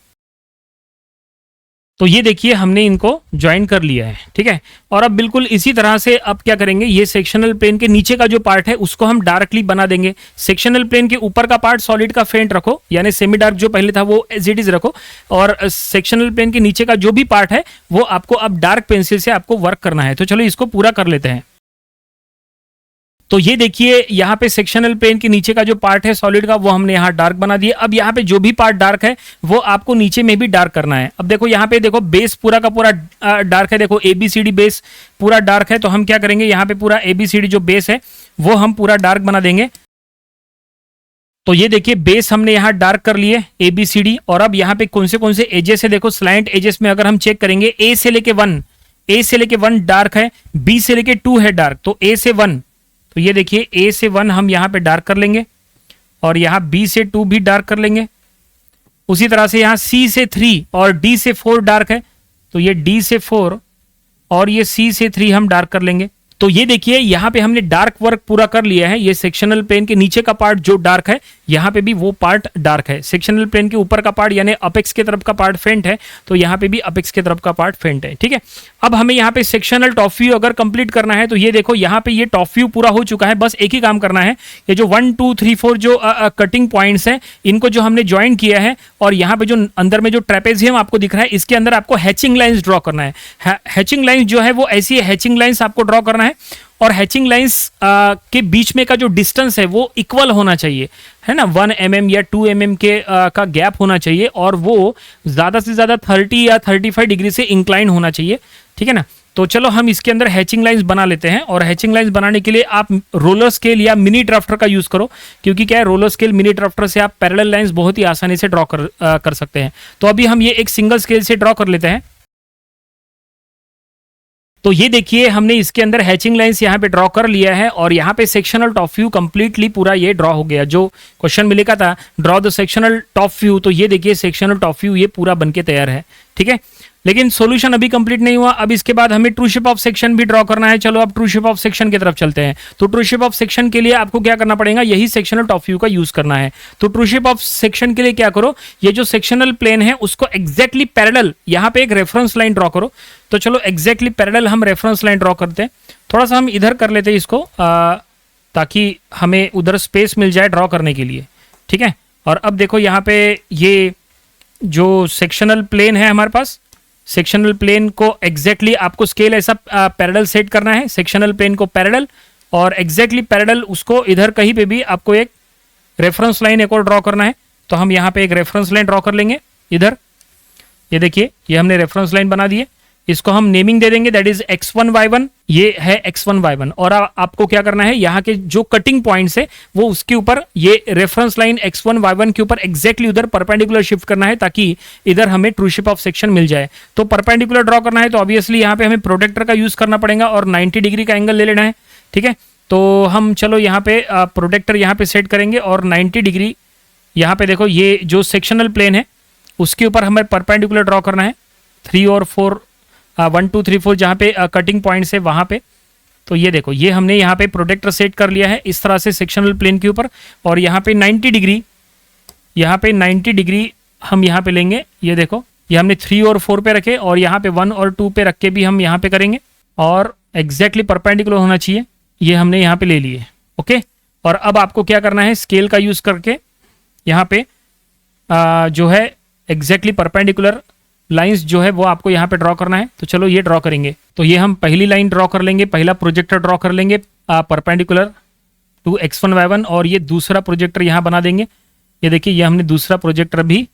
तो ये देखिए हमने इनको ज्वाइन कर लिया है, ठीक है। और अब बिल्कुल इसी तरह से अब क्या करेंगे, ये सेक्शनल प्लेन के नीचे का जो पार्ट है उसको हम डार्कली बना देंगे। सेक्शनल प्लेन के ऊपर का पार्ट सॉलिड का फेंट रखो, यानी सेमी डार्क जो पहले था वो एज इट इज रखो, और सेक्शनल प्लेन के नीचे का जो भी पार्ट है वो आपको अब डार्क पेंसिल से आपको वर्क करना है। तो चलो इसको पूरा कर लेते हैं। तो ये देखिए यहाँ पे सेक्शनल प्लेन के नीचे का जो पार्ट है सॉलिड का वो हमने यहाँ डार्क बना दिया। अब यहाँ पे जो भी पार्ट डार्क है वो आपको नीचे में भी डार्क करना है। अब देखो यहाँ पे देखो बेस पूरा का पूरा डार्क है, देखो ABCD बेस पूरा डार्क है। तो हम क्या करेंगे, यहाँ पे पूरा ABCD जो बेस है वो हम पूरा डार्क बना देंगे। तो ये देखिए बेस हमने यहाँ डार्क कर लिए ABCD, और अब यहाँ पे कौन से एजेस है, देखो स्लैंट एजेस में अगर हम चेक करेंगे A से लेके 1 डार्क है, B से लेके 2 है डार्क, तो A से 1, तो ये देखिए A से 1 हम यहाँ पे डार्क कर लेंगे, और यहाँ B से 2 भी डार्क कर लेंगे। उसी तरह से यहाँ C से 3 और D से 4 डार्क है, तो ये D से 4 और ये C से 3 हम डार्क कर लेंगे। तो ये देखिए यहाँ पे हमने डार्क वर्क पूरा कर लिया है। ये सेक्शनल प्लेन के नीचे का पार्ट जो डार्क है यहाँ पे भी वो पार्ट डार्क है। सेक्शनल प्लेन के ऊपर का पार्ट यानी अपेक्स की तरफ का पार्ट फेंट है, तो यहाँ पे भी अपेक्स की तरफ का पार्ट फेंट है, ठीक है। अब हमें यहाँ पे सेक्शनल टॉप व्यू अगर कंप्लीट करना है तो ये देखो यहाँ पे ये टॉप व्यू पूरा हो चुका है। बस एक ही काम करना है, ये जो 1 2 3 4 जो कटिंग पॉइंट्स हैं इनको जो हमने ज्वाइन किया है, और यहाँ पे जो अंदर में जो ट्रेपेजियम आपको दिख रहा है इसके अंदर आपको हैचिंग लाइन्स ड्रॉ करना है। हैचिंग लाइन्स जो है वो ऐसी हैचिंग लाइन्स आपको ड्रॉ करना है, और हैचिंग लाइंस के बीच में का जो डिस्टेंस है वो इक्वल होना चाहिए, है ना, 1 mm या 2 mm के का गैप होना चाहिए, और वो ज़्यादा से ज़्यादा 30 या 35 डिग्री से इंक्लाइन होना चाहिए, ठीक है ना। तो चलो हम इसके अंदर हैचिंग लाइंस बना लेते हैं, और हैचिंग लाइंस बनाने के लिए आप रोलर स्केल या मिनी ड्राफ्टर का यूज़ करो, क्योंकि क्या है रोलर स्केल मिनी ड्राफ्टर से आप पैरेलल लाइंस बहुत ही आसानी से ड्रॉ कर सकते हैं। तो अभी हम ये एक सिंगल स्केल से ड्रॉ कर लेते हैं। तो ये देखिए हमने इसके अंदर हैचिंग लाइंस यहाँ पे ड्रॉ कर लिया है, और यहाँ पे सेक्शनल टॉप व्यू कंप्लीटली पूरा ये ड्रॉ हो गया। जो क्वेश्चन में लिखा था draw the sectional top view, तो ये देखिए सेक्शनल टॉप व्यू ये पूरा बनके तैयार है, ठीक है। लेकिन सॉल्यूशन अभी कंप्लीट नहीं हुआ। अब इसके बाद हमें ट्रू शेप ऑफ सेक्शन भी ड्रॉ करना है। चलो अब ट्रू शेप ऑफ सेक्शन की तरफ चलते हैं। तो ट्रू शेप ऑफ सेक्शन के लिए आपको क्या करना पड़ेगा, यही सेक्शनल टॉप व्यू का यूज करना है। तो ट्रू शेप ऑफ सेक्शन के लिए क्या करो, ये जो सेक्शनल प्लेन है उसको एग्जैक्टली पैरेलल यहाँ पे एक रेफरेंस लाइन ड्रॉ करो। तो चलो एग्जैक्टली पैरेलल हम रेफरेंस लाइन ड्रॉ करते हैं। थोड़ा सा हम इधर कर लेते हैं इसको, ताकि हमें उधर स्पेस मिल जाए ड्रॉ करने के लिए, ठीक है। और अब देखो यहाँ पे ये जो सेक्शनल प्लेन है हमारे पास, सेक्शनल प्लेन को एग्जैक्टली आपको स्केल ऐसा पैरेलल सेट करना है, सेक्शनल प्लेन को पैरेलल, और एग्जैक्टली पैरेलल उसको इधर कहीं पे भी आपको एक रेफरेंस लाइन एक और ड्रॉ करना है। तो हम यहाँ पे एक रेफरेंस लाइन ड्रॉ कर लेंगे इधर। ये देखिए ये हमने रेफरेंस लाइन बना दी है, इसको हम नेमिंग दे देंगे, दैट इज x1 y1, ये है x1 y1। और आपको क्या करना है, यहाँ के जो कटिंग पॉइंट्स है वो उसके ऊपर ये रेफरेंस लाइन x1 y1 के ऊपर एग्जैक्टली उधर परपेंडिकुलर शिफ्ट करना है, ताकि इधर हमें ट्रू शेप ऑफ सेक्शन मिल जाए। तो परपेंडिकुलर ड्रॉ करना है तो ऑब्वियसली यहाँ पे हमें प्रोटेक्टर का यूज करना पड़ेगा, और 90 डिग्री का एंगल ले लेना है, ठीक है। तो हम चलो यहाँ पे प्रोटेक्टर यहाँ पे सेट करेंगे, और 90 डिग्री यहाँ पे देखो ये जो सेक्शनल प्लेन है उसके ऊपर हमें परपेंडिकुलर ड्रॉ करना है, 3 और 4 1 2 3 4 जहाँ पे कटिंग पॉइंट्स है वहाँ पे। तो ये देखो ये हमने यहाँ पे प्रोटेक्टर सेट कर लिया है इस तरह से सेक्शनल प्लेन के ऊपर, और यहाँ पे 90 डिग्री, यहाँ पे 90 डिग्री हम यहाँ पे लेंगे, ये देखो ये हमने 3 और 4 पे रखे और यहाँ पे 1 और 2 पे रख के भी हम यहाँ पे करेंगे और एग्जैक्टली परपेंडिकुलर होना चाहिए, ये हमने यहाँ पे ले लिए। ओके, और अब आपको क्या करना है, स्केल का यूज करके यहाँ पे जो है एग्जैक्टली परपेंडिकुलर लाइंस जो है वो आपको यहाँ पे ड्रॉ करना है। तो चलो ये ड्रॉ करेंगे। तो ये हम पहली लाइन ड्रॉ कर लेंगे, पहला प्रोजेक्टर ड्रॉ कर लेंगे परपेंडिकुलर टू x1 y1 और ये दूसरा प्रोजेक्टर यहाँ बना देंगे। ये देखिए ये हमने दूसरा प्रोजेक्टर भी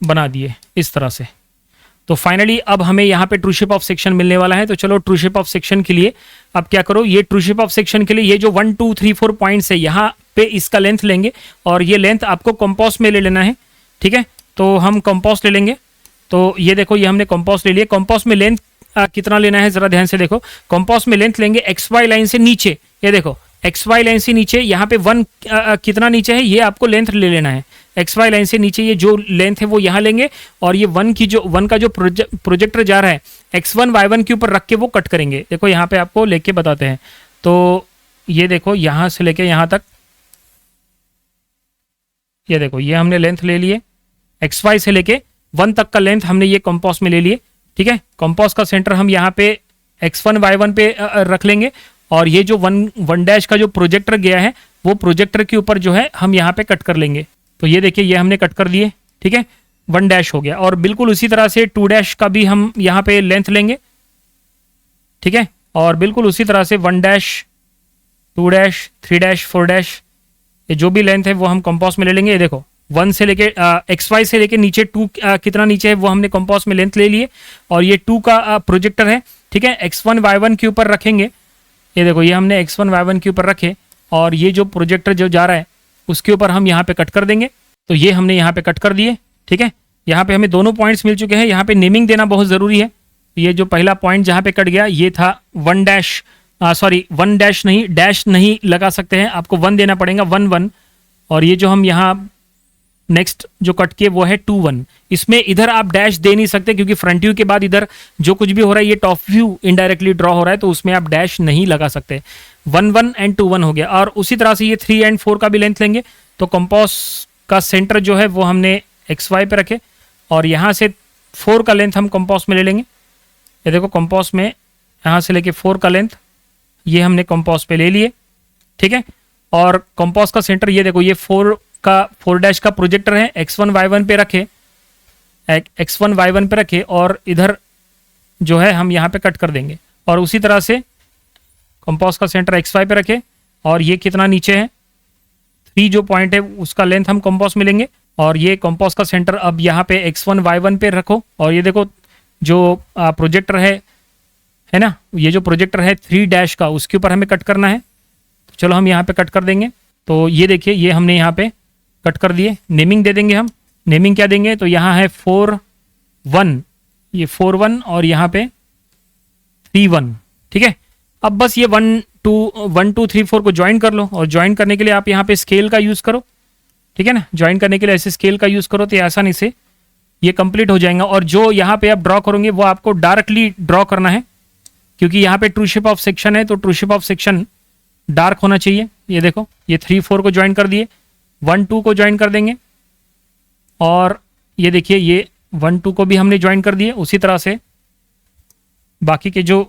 बना दिए इस तरह से। तो फाइनली अब हमें यहाँ पे ट्रू शेप ऑफ सेक्शन मिलने वाला है। तो चलो ट्रू शेप ऑफ सेक्शन के लिए अब क्या करो, ये ट्रू शेप ऑफ सेक्शन के लिए ये जो 1 2 3 4 पॉइंट्स है यहाँ पे इसका लेंथ लेंगे और ये लेंथ आपको कंपास में ले लेना है। ठीक है, तो हम कंपास ले लेंगे। तो ये देखो ये हमने कंपास ले लिया। कंपास में लेंथ कितना लेना है जरा ध्यान से देखो। कंपास में लेंथ लेंगे एक्स वाई लाइन से नीचे, ये देखो एक्स वाई लाइन से नीचे यहाँ पे 1 कितना नीचे है ये आपको लेंथ ले लेना है। एक्स वाई लाइन से नीचे ये जो लेंथ है वो यहाँ लेंगे और ये 1 का जो प्रोजेक्टर जा रहा है x1 y1 के ऊपर रख के वो कट करेंगे। देखो यहाँ पे आपको लेके बताते हैं। तो ये देखो यहाँ से लेके यहाँ तक, ये देखो ये हमने लेंथ ले लिए एक्स वाई से लेके 1 तक का लेंथ हमने ये कंपास में ले लिए। ठीक है, कंपास का सेंटर हम यहाँ पे x1 y1 पे रख लेंगे और ये जो 1 डैश का जो प्रोजेक्टर गया है वो प्रोजेक्टर के ऊपर जो है हम यहाँ पे कट कर लेंगे। तो ये देखिए ये हमने कट कर दिए। ठीक है, 1 डैश हो गया और बिल्कुल उसी तरह से 2 डैश का भी हम यहाँ पे लेंथ लेंगे। ठीक है, और बिल्कुल उसी तरह से 1 डैश 2 डैश 3 डैश 4 डैश ये जो भी लेंथ है वो हम कंपास में ले लेंगे। ये देखो 1 से लेके एक्स वाई से लेके नीचे 2 कितना नीचे है वो हमने कंपास में लेंथ ले लिए और ये 2 का प्रोजेक्टर है। ठीक है, x1 y1 के ऊपर रखेंगे। ये देखो ये हमने x1 y1 के ऊपर रखे और ये जो प्रोजेक्टर जो जा रहा है उसके ऊपर हम यहाँ पे कट कर देंगे। तो ये हमने यहाँ पे कट कर दिए। ठीक है, यहाँ पे हमें दोनों पॉइंट्स मिल चुके हैं। यहाँ पे नेमिंग देना बहुत ज़रूरी है। ये जो पहला पॉइंट जहाँ पे कट गया ये था 1 डैश, सॉरी 1 डैश नहीं, डैश नहीं लगा सकते हैं, आपको 1 देना पड़ेगा 1 1। और ये जो हम यहाँ नेक्स्ट जो कट किए वो है 2 1। इसमें इधर आप डैश दे नहीं सकते क्योंकि फ्रंट व्यू के बाद इधर जो कुछ भी हो रहा है ये टॉप व्यू इनडायरेक्टली ड्रॉ हो रहा है, तो उसमें आप डैश नहीं लगा सकते। 1 1 एंड 2 1 हो गया। और उसी तरह से ये 3 एंड 4 का भी लेंथ लेंगे। तो कंपास का सेंटर जो है वो हमने एक्स वाई पे रखे और यहाँ से 4 का लेंथ हम कंपास में ले लेंगे। ये देखो कंपास में यहाँ से लेके 4 का लेंथ ये हमने कंपास पे ले लिए। ठीक है, और कंपास का सेंटर ये देखो ये 4 डैश का प्रोजेक्टर है, x1 y1 पे रखे, x1 y1 पे रखे और इधर जो है हम यहाँ पे कट कर देंगे। और उसी तरह से कंपास का सेंटर xy पे रखे और ये कितना नीचे है 3 जो पॉइंट है उसका लेंथ हम कंपास में लेंगे और ये कंपास का सेंटर अब यहाँ पे x1 y1 पे रखो। और ये देखो जो प्रोजेक्टर है ना, ये जो प्रोजेक्टर है 3 डैश का उसके ऊपर हमें कट करना है। तो चलो हम यहाँ पे कट कर देंगे। तो ये देखिए ये हमने यहाँ पे कट कर दिए। नेमिंग दे देंगे हम। नेमिंग क्या देंगे, तो यहाँ है 4 1, ये 4 1 और यहाँ पे 3 1। ठीक है, अब बस ये 1 2 3 4 को ज्वाइन कर लो और ज्वाइन करने के लिए आप यहाँ पे स्केल का यूज़ करो। ठीक है ना, ज्वाइन करने के लिए ऐसे स्केल का यूज़ करो तो आसानी से ये कंप्लीट हो जाएगा। और जो यहाँ पे आप ड्रॉ करोगे वो आपको डार्कली ड्रॉ करना है क्योंकि यहाँ पे ट्रू शेप ऑफ सेक्शन है, तो true shape of section dark होना चाहिए। ये देखो ये 3 4 को ज्वाइन कर दिए, 1 2 को ज्वाइन कर देंगे और ये देखिए ये 1 2 को भी हमने ज्वाइन कर दिए। उसी तरह से बाकी के जो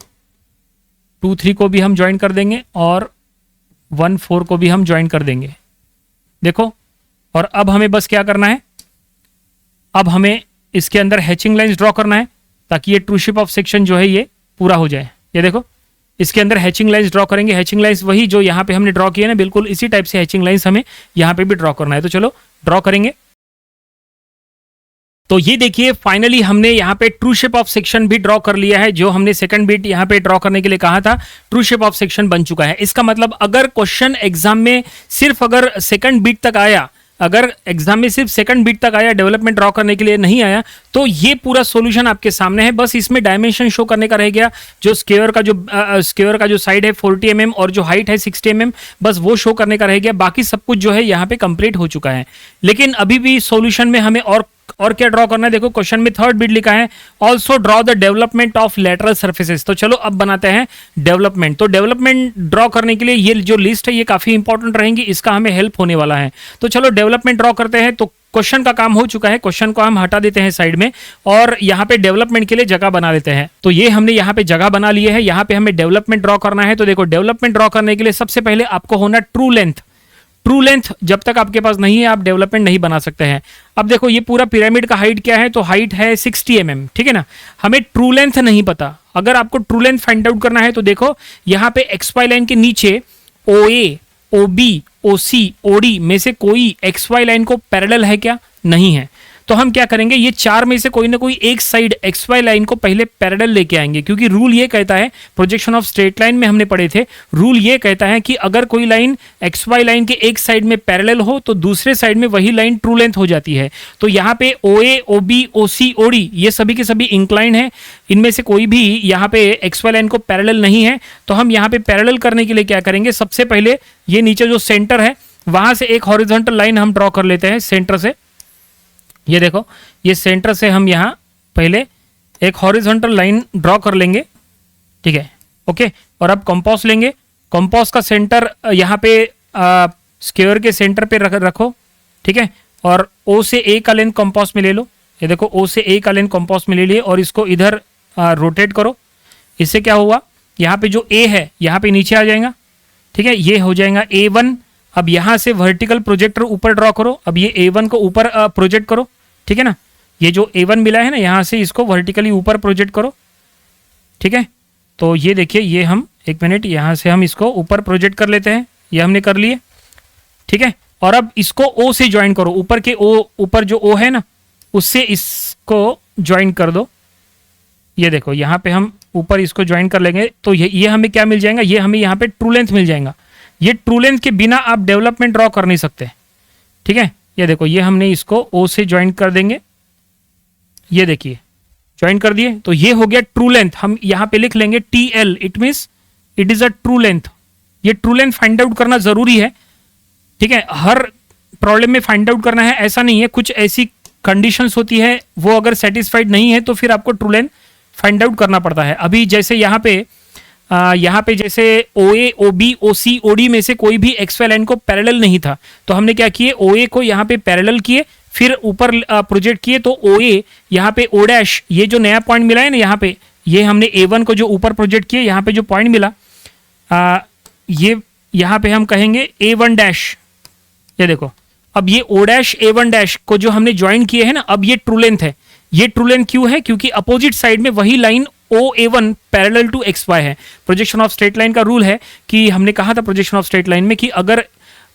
2 3 को भी हम ज्वाइन कर देंगे और 1 4 को भी हम ज्वाइन कर देंगे। देखो, और अब हमें बस क्या करना है, अब हमें इसके अंदर हैचिंग लाइंस ड्रॉ करना है ताकि ये ट्रू शेप ऑफ सेक्शन जो है ये पूरा हो जाए। ये देखो इसके अंदर हैचिंग लाइंस ड्रॉ करेंगे। हैचिंग लाइंस वही जो यहाँ पे हमने ड्रॉ किए ना, बिल्कुल इसी टाइप से हैचिंग लाइंस हमें यहाँ पे भी ड्रॉ करना है। तो चलो ड्रॉ करेंगे। तो ये देखिए फाइनली हमने यहाँ पे ट्रू शेप ऑफ सेक्शन भी ड्रॉ कर लिया है। जो हमने सेकंड बिट यहाँ पे ड्रॉ करने के लिए कहा था, ट्रू शेप ऑफ सेक्शन बन चुका है। इसका मतलब अगर क्वेश्चन एग्जाम में सिर्फ अगर सेकंड बिट तक आया, अगर एग्जाम में सिर्फ सेकंड बिट तक आया, डेवलपमेंट ड्रॉ करने के लिए नहीं आया, तो ये पूरा सॉल्यूशन आपके सामने है। बस इसमें डायमेंशन शो करने का रह गया। जो स्क्वायर का जो साइड है 40 mm और जो हाइट है 60 mm, बस वो शो करने का रह गया। बाकी सब कुछ जो है यहाँ पे कंप्लीट हो चुका है। लेकिन अभी भी सॉल्यूशन में हमें और क्या ड्रॉ करना है। देखो क्वेश्चन में थर्ड बिट लिखा है also draw the development of lateral surfaces. तो चलो अब बनाते हैं डेवलपमेंट। तो डेवलपमेंट ड्रॉ करने के लिए ये जो लिस्ट है ये काफी इंपॉर्टेंट रहेंगी, इसका हमें हेल्प होने वाला है। तो चलो डेवलपमेंट ड्रॉ करते हैं। तो क्वेश्चन का काम हो चुका है, क्वेश्चन को हम हटा देते हैं साइड में और यहाँ पे डेवलपमेंट के लिए जगह बना लेते हैं। तो ये हमने यहाँ पे जगह बना ली है, यहाँ पे हमें डेवलपमेंट ड्रॉ करना है। तो देखो डेवलपमेंट ड्रॉ करने के लिए सबसे पहले आपको होना ट्रू लेंथ। ट्रू लेंथ जब तक आपके पास नहीं है आप डेवलपमेंट नहीं बना सकते हैं। अब देखो ये पूरा पिरामिड का हाइट क्या है, तो हाइट है 60 mm, ठीक है ना। हमें ट्रू लेंथ नहीं पता, अगर आपको ट्रू लेंथ फाइंड आउट करना है तो देखो यहाँ पे XY लाइन के नीचे OA, OB, OC, OD में से कोई XY लाइन को पैरेलल है क्या, नहीं है। तो हम क्या करेंगे, ये चार में से कोई ना कोई एक साइड XY लाइन को पहले पैरेलल लेके आएंगे, क्योंकि रूल ये कहता है, प्रोजेक्शन ऑफ स्ट्रेट लाइन में हमने पढ़े थे, रूल ये कहता है कि अगर कोई लाइन XY लाइन के एक साइड में पैरेलल हो तो दूसरे साइड में वही लाइन ट्रू लेंथ हो जाती है। तो यहाँ पे OA, OB, OC, OD ये सभी के सभी इंक्लाइन है, इनमें से कोई भी यहाँ पे XY लाइन को पैरेलल नहीं है। तो हम यहाँ पे पैरेलल करने के लिए क्या करेंगे, सबसे पहले ये नीचे जो सेंटर है वहां से एक हॉरिजॉन्टल लाइन हम ड्रॉ कर लेते हैं सेंटर से। ये देखो ये सेंटर से हम यहाँ पहले एक हॉरिजॉन्टल लाइन ड्रॉ कर लेंगे, ठीक है, ओके। और अब कंपास लेंगे, कंपास का सेंटर यहाँ पे स्क्वायर के सेंटर पे रखो, ठीक है। और O से A का लेंथ कंपास में ले लो। ये देखो O से A का लेंथ कंपास में ले लिए और इसको इधर रोटेट करो। इससे क्या हुआ, यहाँ पे जो A है यहाँ पे नीचे आ जाएगा, ठीक है, ये हो जाएगा A1। अब यहाँ से वर्टिकल प्रोजेक्टर ऊपर ड्रॉ करो। अब ये A1 को ऊपर प्रोजेक्ट करो, ठीक है ना। ये जो A1 मिला है ना, यहाँ से इसको वर्टिकली ऊपर प्रोजेक्ट करो, ठीक है। तो ये देखिए, ये हम एक मिनट यहाँ से हम इसको ऊपर प्रोजेक्ट कर लेते हैं, ये हमने कर लिए, ठीक है। और अब इसको O से ज्वाइन करो, ऊपर के O, ऊपर जो O है ना उससे इसको ज्वाइन कर दो। ये देखो यहाँ पे हम ऊपर इसको ज्वाइन कर लेंगे तो ये हमें क्या मिल जाएगा, ये हमें यहाँ पे ट्रू लेंथ मिल जाएगा। ये ट्रू लेंथ के बिना आप डेवलपमेंट ड्रॉ कर नहीं सकते, ठीक है। ये देखो ये हमने इसको O से ज्वाइन कर देंगे, ये देखिए ज्वाइन कर दिए। तो ये हो गया ट्रू लेंथ। हम यहाँ पे लिख लेंगे TL, it means it is a true length. ये ट्रू लेंथ फाइंड आउट करना जरूरी है, ठीक है। हर प्रॉब्लम में फाइंड आउट करना है ऐसा नहीं है, कुछ ऐसी कंडीशंस होती है वो अगर सेटिस्फाइड नहीं है तो फिर आपको ट्रू लेंथ फाइंड आउट करना पड़ता है। अभी जैसे यहाँ पे जैसे OA, OB, OC, OD में से कोई भी XY लाइन को पैरेलल नहीं था, तो हमने क्या किए, OA को यहाँ पे पैरेलल किए, फिर ऊपर प्रोजेक्ट किए। तो OA यहाँ पे O डैश, ये जो नया पॉइंट मिला है ना यहाँ पे, ये हमने A1 को जो ऊपर प्रोजेक्ट किए, यहाँ पे जो पॉइंट मिला ये यहाँ पे हम कहेंगे A1 डैश। ये देखो अब ये O डैश A1 डैश को जो हमने ज्वाइन किए हैं ना, अब ये ट्रू लेंथ है। ये ट्रू लेंथ क्यों है, क्योंकि अपोजिट साइड में वही line OA1 parallel to XY है। प्रोजेक्शन ऑफ स्ट्रेट लाइन का रूल है कि हमने कहा था प्रोजेक्शन ऑफ स्ट्रेट लाइन में कि अगर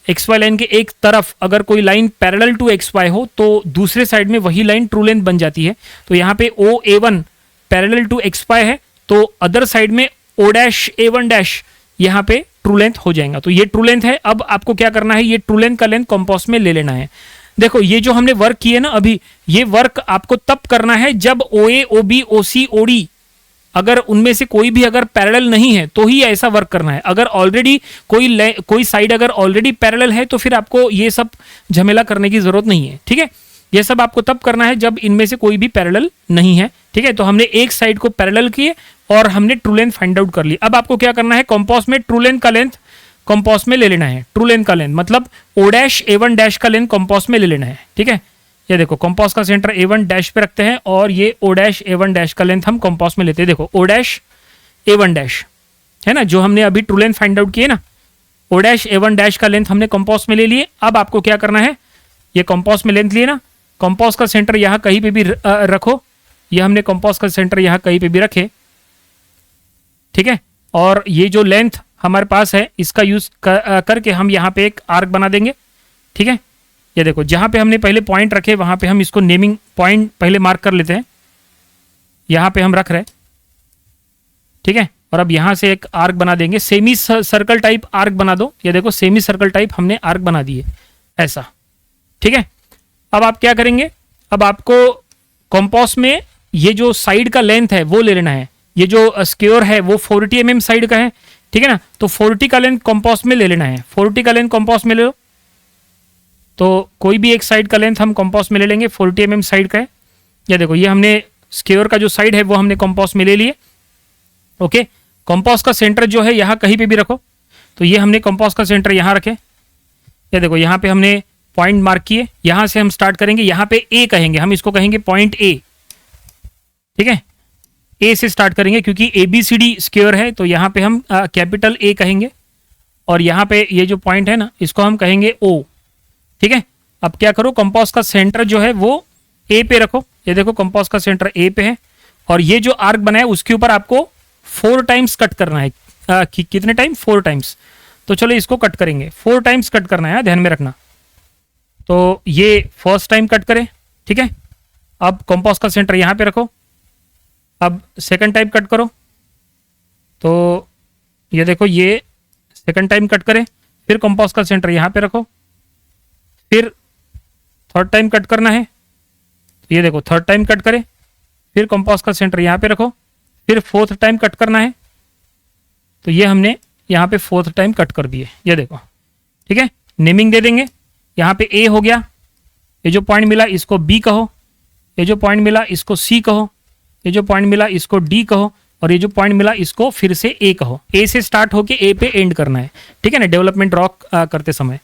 XY लाइन के एक तरफ अगर कोई लाइन पैरेलल टू XY हो तो दूसरे साइड में वही लाइन ट्रू लेंथ बन जाती है। तो यहाँ पे OA1 पैरेलल टू XY है, तो अदर साइड में O डैश A1 डैश यहाँ पे ट्रू लेंथ हो जाएगा। तो ये ट्रू लेंथ है। अब आपको क्या करना है, ये ट्रू लेंथ का लेंथ कंपास में ले लेना है। देखो ये जो हमने वर्क किए ना अभी, ये वर्क आपको तब करना है जब OA, OB, OC, OD अगर उनमें से कोई भी अगर पैरेलल नहीं है तो ही ऐसा वर्क करना है। अगर ऑलरेडी कोई साइड अगर ऑलरेडी पैरेलल है तो फिर आपको ये सब झमेला करने की जरूरत नहीं है, ठीक है। ये सब आपको तब करना है जब इनमें से कोई भी पैरेलल नहीं है, ठीक है। तो हमने एक साइड को पैरेलल किए और हमने ट्रू लेंथ फाइंड आउट कर ली। अब आपको क्या करना है, कंपास में ट्रू लेंथ का लेंथ कंपास में ले लेना है। ट्रू लेंथ का लेंथ मतलब O डैश A1 डैश का लेंथ कंपास में ले लेना है, ठीक है। ये देखो कंपास का सेंटर A1 डैश पे रखते हैं और ये O डैश A1 डैश का लेंथ हम कंपास में लेते हैं। देखो O डैश A1 डैश है ना, जो हमने अभी ट्रू लेंथ फाइंड आउट किए ना, O डैश A1 डैश का लेंथ हमने कंपास में ले लिए। अब आपको क्या करना है, ये कंपास में लेंथ लिए ना, कंपास का सेंटर यहाँ कहीं पे भी रखो। ये हमने कंपास का सेंटर यहाँ कहीं पे भी रखे, ठीक है। और ये जो लेंथ हमारे पास है इसका यूज करके हम यहाँ पे एक आर्क बना देंगे, ठीक है। ये देखो जहां पे हमने पहले पॉइंट रखे वहां पे हम इसको नेमिंग पॉइंट पहले मार्क कर लेते हैं। यहां पे हम रख रहे हैं, ठीक है। और अब यहां से एक आर्क बना देंगे, सेमी सर्कल टाइप आर्क बना दो। ये देखो सेमी सर्कल टाइप हमने आर्क बना दिए ऐसा, ठीक है। अब आप क्या करेंगे, अब आपको कंपास में ये जो साइड का लेंथ है वो ले लेना है। ये जो स्क्वायर है वो 40 mm साइड का है, ठीक है ना। तो 40 का लेंथ कंपास में ले लेना है। 40 का लेंथ कंपास में ले लो, तो कोई भी एक साइड का लेंथ हम कंपास में ले लेंगे, 40 mm साइड का है। या देखो ये हमने स्क्वायर का जो साइड है वो हमने कंपास में ले लिए। ओके, कंपास का सेंटर जो है यहाँ कहीं पे भी रखो, तो ये हमने कंपास का सेंटर यहाँ रखे। या देखो यहाँ पे हमने पॉइंट मार्क किए, यहाँ से हम स्टार्ट करेंगे, यहाँ पे ए कहेंगे, हम इसको कहेंगे पॉइंट ए। ठीक है, ए से स्टार्ट करेंगे क्योंकि ABCD स्क्वायर है, तो यहाँ पे हम कैपिटल ए कहेंगे, और यहाँ पे ये जो पॉइंट है ना इसको हम कहेंगे O। ठीक है, अब क्या करो, कंपास का सेंटर जो है वो ए पे रखो। ये देखो कंपास का सेंटर ए पे है, और ये जो आर्क बनाया उसके ऊपर आपको 4 टाइम्स कट करना है। कितने टाइम? 4 टाइम्स। तो चलो इसको कट करेंगे, 4 टाइम्स कट करना है, ध्यान में रखना। तो ये फर्स्ट टाइम कट करें। ठीक है, अब कंपास का सेंटर यहाँ पे रखो, अब सेकंड टाइम कट करो, तो ये देखो ये सेकंड टाइम कट करें, फिर कंपास का सेंटर यहाँ पे रखो, फिर थर्ड टाइम कट करना है, तो ये देखो थर्ड टाइम कट करें, फिर कंपास का सेंटर यहाँ पे रखो, फिर फोर्थ टाइम कट करना है, तो ये हमने यहाँ पे फोर्थ टाइम कट कर दिए। ये देखो, ठीक है, नेमिंग दे देंगे। यहाँ पे ए हो गया, ये जो पॉइंट मिला इसको बी कहो, ये जो पॉइंट मिला इसको सी कहो, ये जो पॉइंट मिला इसको डी कहो, और ये जो पॉइंट मिला इसको फिर से ए कहो। ए से स्टार्ट होके ए पे एंड करना है। ठीक है ना, डेवलपमेंट ड्रॉ करते समय।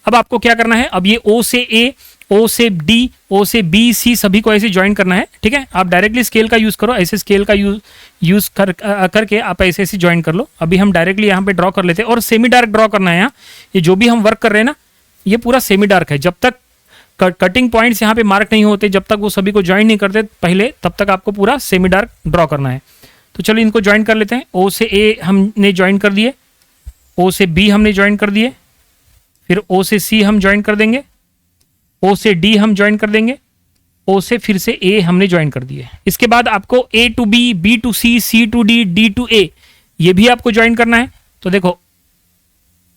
अब आपको क्या करना है, अब ये ओ से ए, ओ से डी, ओ से बी, सी सभी को ऐसे ज्वाइन करना है। ठीक है, आप डायरेक्टली स्केल का यूज करो, ऐसे स्केल का यूज करके आप ऐसे ऐसे ज्वाइन कर लो। अभी हम डायरेक्टली यहाँ पे ड्रॉ कर लेते हैं, और सेमी डार्क ड्रॉ करना है। यहाँ ये जो भी हम वर्क कर रहे हैं ना, ये पूरा सेमी डार्क है। जब तक कटिंग पॉइंट्स यहाँ पे मार्क नहीं होते, जब तक वो सभी को ज्वाइन नहीं करते पहले, तब तक आपको पूरा सेमी डार्क ड्रॉ करना है। तो चलो इनको ज्वाइन कर लेते हैं। ओ से ए हमने ज्वाइन कर दिए, ओ से बी हमने ज्वाइन कर दिए, फिर ओ से सी हम ज्वाइन कर देंगे, ओ से डी हम ज्वाइन कर देंगे, ओ से फिर से ए हमने ज्वाइन कर दिए। इसके बाद आपको A to B, B to C, C to D, D to A, ये भी आपको ज्वाइन करना है। तो देखो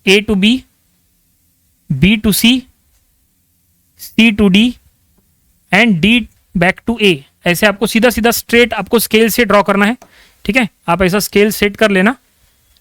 A to B, B to C, C to D and D back to A, ऐसे आपको सीधा सीधा स्ट्रेट आपको स्केल से ड्रॉ करना है। ठीक है, आप ऐसा स्केल सेट कर लेना।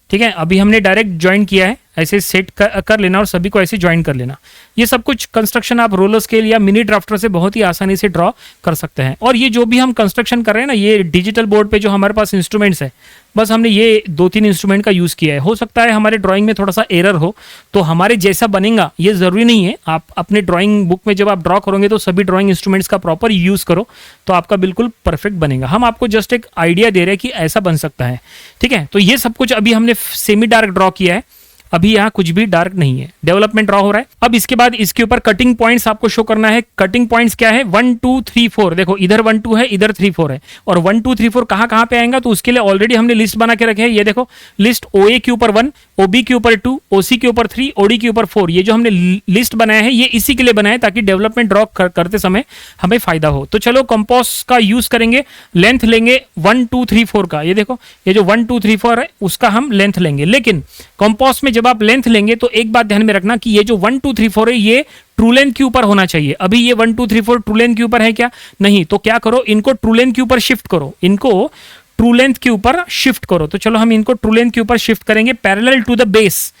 ठीक है, अभी हमने डायरेक्ट ज्वाइन किया है, ऐसे सेट कर लेना और सभी को ऐसे ज्वाइन कर लेना। ये सब कुछ कंस्ट्रक्शन आप रोलर स्केल या मिनी ड्राफ्टर से बहुत ही आसानी से ड्रॉ कर सकते हैं। और ये जो भी हम कंस्ट्रक्शन कर रहे हैं ना, ये डिजिटल बोर्ड पे जो हमारे पास इंस्ट्रूमेंट्स है, बस हमने ये 2-3 इंस्ट्रूमेंट का यूज़ किया है। हो सकता है हमारे ड्राइंग में थोड़ा सा एरर हो, तो हमारे जैसा बनेगा ये ज़रूरी नहीं है। आप अपने ड्राइंग बुक में जब आप ड्रॉ करोगे तो सभी ड्राइंग इंस्ट्रूमेंट्स का प्रॉपर यूज़ करो, तो आपका बिल्कुल परफेक्ट बनेगा। हम आपको जस्ट एक आइडिया दे रहे हैं कि ऐसा बन सकता है। ठीक है, तो ये सब कुछ अभी हमने सेमी डार्क ड्रॉ किया है, अभी यहाँ कुछ भी डार्क नहीं है, डेवलपमेंट ड्रॉ हो रहा है। अब इसके बाद इसके ऊपर कटिंग पॉइंट्स आपको शो करना है। कटिंग पॉइंट्स क्या है? 1 2 3 4, देखो इधर 1 2 है, इधर 3 4 है, और 1 2 3 4 कहाँ पे आएगा, तो उसके लिए ऑलरेडी हमने लिस्ट बना के रखे हैं। ये देखो लिस्ट, OA के ऊपर 1, OB के ऊपर 2, OC के ऊपर 3, OD के ऊपर 4। ये जो हमने लिस्ट बनाया है ये इसी के लिए बनाया है ताकि डेवलपमेंट ड्रॉ करते समय हमें फायदा हो। तो चलो कंपास का यूज करेंगे, लेंथ लेंगे 1 2 3 4 का। ये देखो ये जो 1 2 3 4 है उसका हम लेंथ लेंगे, लेकिन कंपास में जब आप लेंथ लेंगे तो एक बात ध्यान में रखना कि ये जो 1 2 3 4 है ये ट्रू लेंथ के ऊपर होना चाहिए। अभी ये 1 2 3 4 ट्रू लेंथ के ऊपर है क्या? नहीं। तो क्या करो, इनको ट्रू लेंथ के ऊपर शिफ्ट करो, इनको ट्रू लेंथ के ऊपर शिफ्ट करो। तो चलो हम इनको ट्रू लेंथ के ऊपर शिफ्ट करेंगे, parallel to the base,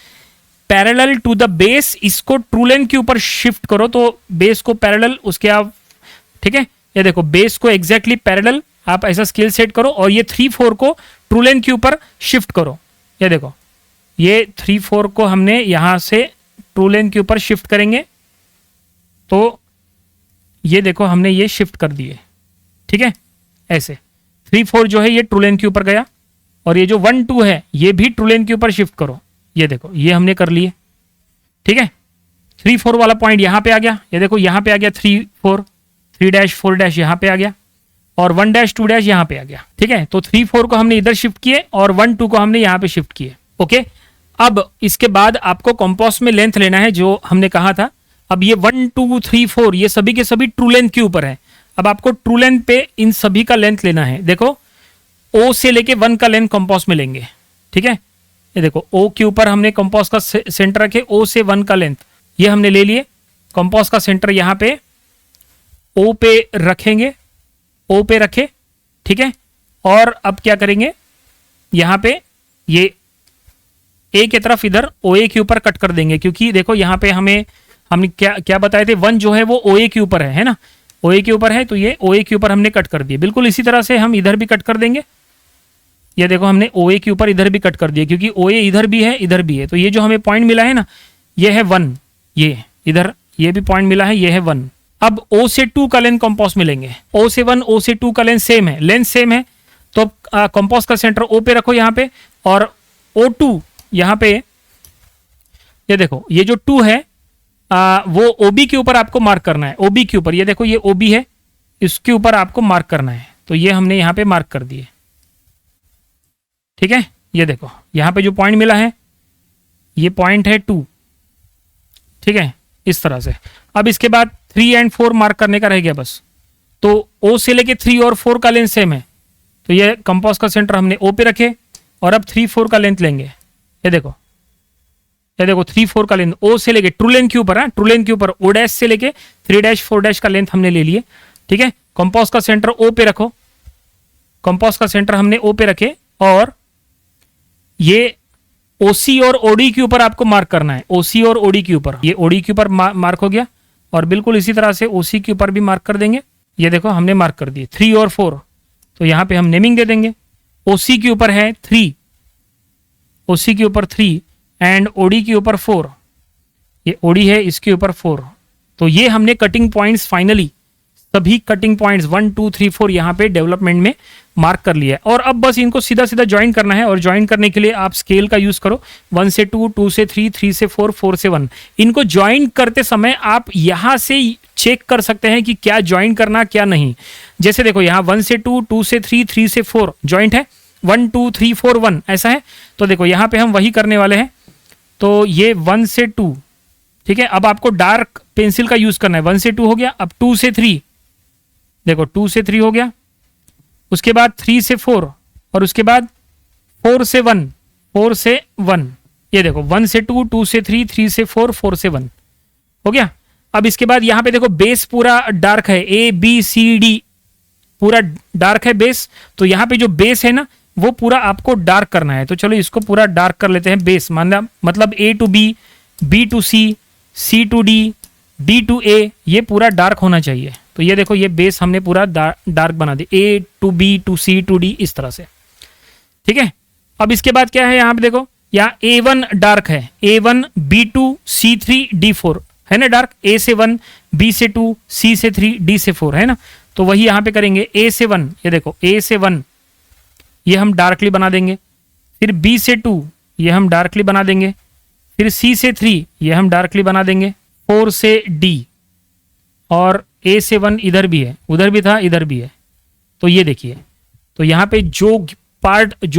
parallel to the base, इसको ट्रू लेंथ के ऊपर शिफ्ट करो। तो बेस को पैरेलल उसके आप, ठीक है, ये देखो बेस को एग्जैक्टली पैरेलल आप ऐसा स्केल सेट करो, और ये 3 4 को ट्रू लेंथ के ऊपर शिफ्ट करो। ये देखो ये 3 4 को हमने यहां से ट्रू लेंथ के ऊपर शिफ्ट करेंगे, तो ये देखो हमने ये शिफ्ट कर दिए। ठीक है, ऐसे 3 4 जो है ये ट्रू लेंथ के ऊपर गया, और ये जो 1 2 है ये भी ट्रू लेंथ के ऊपर शिफ्ट करो। ये देखो ये हमने कर लिए। ठीक है, 3 4 वाला पॉइंट यहां पे आ गया, ये देखो यहां पे आ गया 3 4, 3 डैश 4 डैश यहां पे आ गया, और 1 डैश 2 डैश यहां पे आ गया। ठीक है, तो 3 4 को हमने इधर शिफ्ट किए और 1 2 को हमने यहां पे शिफ्ट किए। ओके, अब इसके बाद आपको कंपास में लेंथ लेना है जो हमने कहा था। अब ये 1 2 3 4 ये सभी के सभी ट्रू लेंथ के ऊपर है। अब आपको ट्रू लेंथ पे इन सभी का लेंथ लेना है। देखो O से लेके 1 का लेंथ कंपास में लेंगे। ठीक है, ये देखो O के ऊपर हमने कंपास का सेंटर रखे, O से 1 का लेंथ ये हमने ले लिए। कंपास का सेंटर यहाँ पे O पे रखेंगे, O पे रखे। ठीक है, और अब क्या करेंगे, यहाँ पे ये A की तरफ इधर OA के ऊपर कट कर देंगे, क्योंकि देखो यहाँ पे हमें हमने क्या क्या बताए थे, 1 जो है वो OA के ऊपर है ना, OA के ऊपर है, तो ये OA के ऊपर हमने कट कर दिया। बिल्कुल इसी तरह से हम इधर भी कट कर देंगे। ये देखो हमने OA के ऊपर इधर भी कट कर दिया, क्योंकि OA इधर भी है इधर भी है, तो ये जो हमें पॉइंट मिला है ना, ये है 1, ये इधर ये भी पॉइंट मिला है, ये है 1। अब O से 2 का लेंथ कंपास मिलेंगे, O से 1 O से 2 का लेंथ सेम है, तो कंपास का सेंटर O पे रखो यहाँ पे, और O2 यहाँ पे, ये देखो ये जो 2 है वो OB के ऊपर आपको मार्क करना है, OB के ऊपर, ये देखो ये OB है, इसके ऊपर आपको मार्क करना है, तो ये हमने यहाँ पे मार्क कर दिए। ठीक है, ये देखो यहाँ पे जो पॉइंट मिला है ये पॉइंट है 2। ठीक है, इस तरह से। अब इसके बाद 3 और 4 मार्क करने का रह गया बस। तो O से लेके 3 और 4 का लेंथ सेम है, तो ये कंपास का सेंटर हमने O पे रखे, और अब 3 4 का लेंथ लेंगे। ये देखो 3 4 का लेंथ O से लेके ट्रू लेंथ के ऊपर, ट्रू लेंथ के ऊपर O डैश से लेके 3 डैश 4 डैश का लेंथ हमने ले लिए। ठीक है, कंपास का सेंटर O पे रखो, कंपास का सेंटर हमने O पे रखे, और ये OC और OD के ऊपर आपको मार्क करना है, OC और OD के ऊपर, ये OD के ऊपर मार्क हो गया, और बिल्कुल इसी तरह से OC के ऊपर भी मार्क कर देंगे। ये देखो हमने मार्क कर दिए 3 और 4, तो यहाँ पे हम नेमिंग दे देंगे। OC के ऊपर है 3, OC के ऊपर 3 एंड OD के ऊपर 4, ये OD है इसके ऊपर 4। तो ये हमने कटिंग पॉइंट्स फाइनली सभी कटिंग पॉइंट्स 1 2 3 4 यहाँ पे डेवलपमेंट में मार्क कर लिया है, और अब बस इनको सीधा सीधा ज्वाइन करना है। और ज्वाइन करने के लिए आप स्केल का यूज करो, 1 से 2 2 से 3 3 से 4 4 से 1। इनको ज्वाइन करते समय आप यहाँ से चेक कर सकते हैं कि क्या ज्वाइन करना क्या नहीं। जैसे देखो यहाँ 1 से 2 2 से 3 3 से 4 ज्वाइंट है, 1 2 3 4 1 ऐसा है। तो देखो यहाँ पे हम वही करने वाले हैं, तो ये 1 से 2, ठीक है। अब आपको डार्क पेंसिल का यूज करना है। 1 से 2 हो गया, अब 2 से 3, देखो 2 से 3 हो गया, उसके बाद 3 से 4, और उसके बाद 4 से 1 4 से 1। ये देखो 1 से 2 2 से 3 3 से 4 4 से 1 हो गया। अब इसके बाद यहाँ पे देखो बेस पूरा डार्क है, ABCD पूरा डार्क है बेस, तो यहाँ पे जो बेस है ना वो पूरा आपको डार्क करना है। तो चलो इसको पूरा डार्क कर लेते हैं। बेस मतलब A to B, B to C, C to D, D to A, ये पूरा डार्क होना चाहिए। तो ये देखो ये बेस हमने पूरा डार्क बना दिया, A to B to C to D इस तरह से, ठीक है। अब इसके बाद क्या है, यहाँ पे देखो यहाँ A1 डार्क है, A1 B2 C3 D4 है ना डार्क, A से 1 B से 2 C से 3 D से 4 है ना। तो वही यहाँ पे करेंगे, A से 1, ये देखो A से 1 ये हम डार्कली बना देंगे, फिर B से 2 ये हम डार्कली बना देंगे, फिर C से 3 ये हम डार्कली बना देंगे, 4 से D, और A से 1 इधर भी है, उधर भी था, इधर भी है। तो ये देखिए, तो यहाँ पे जो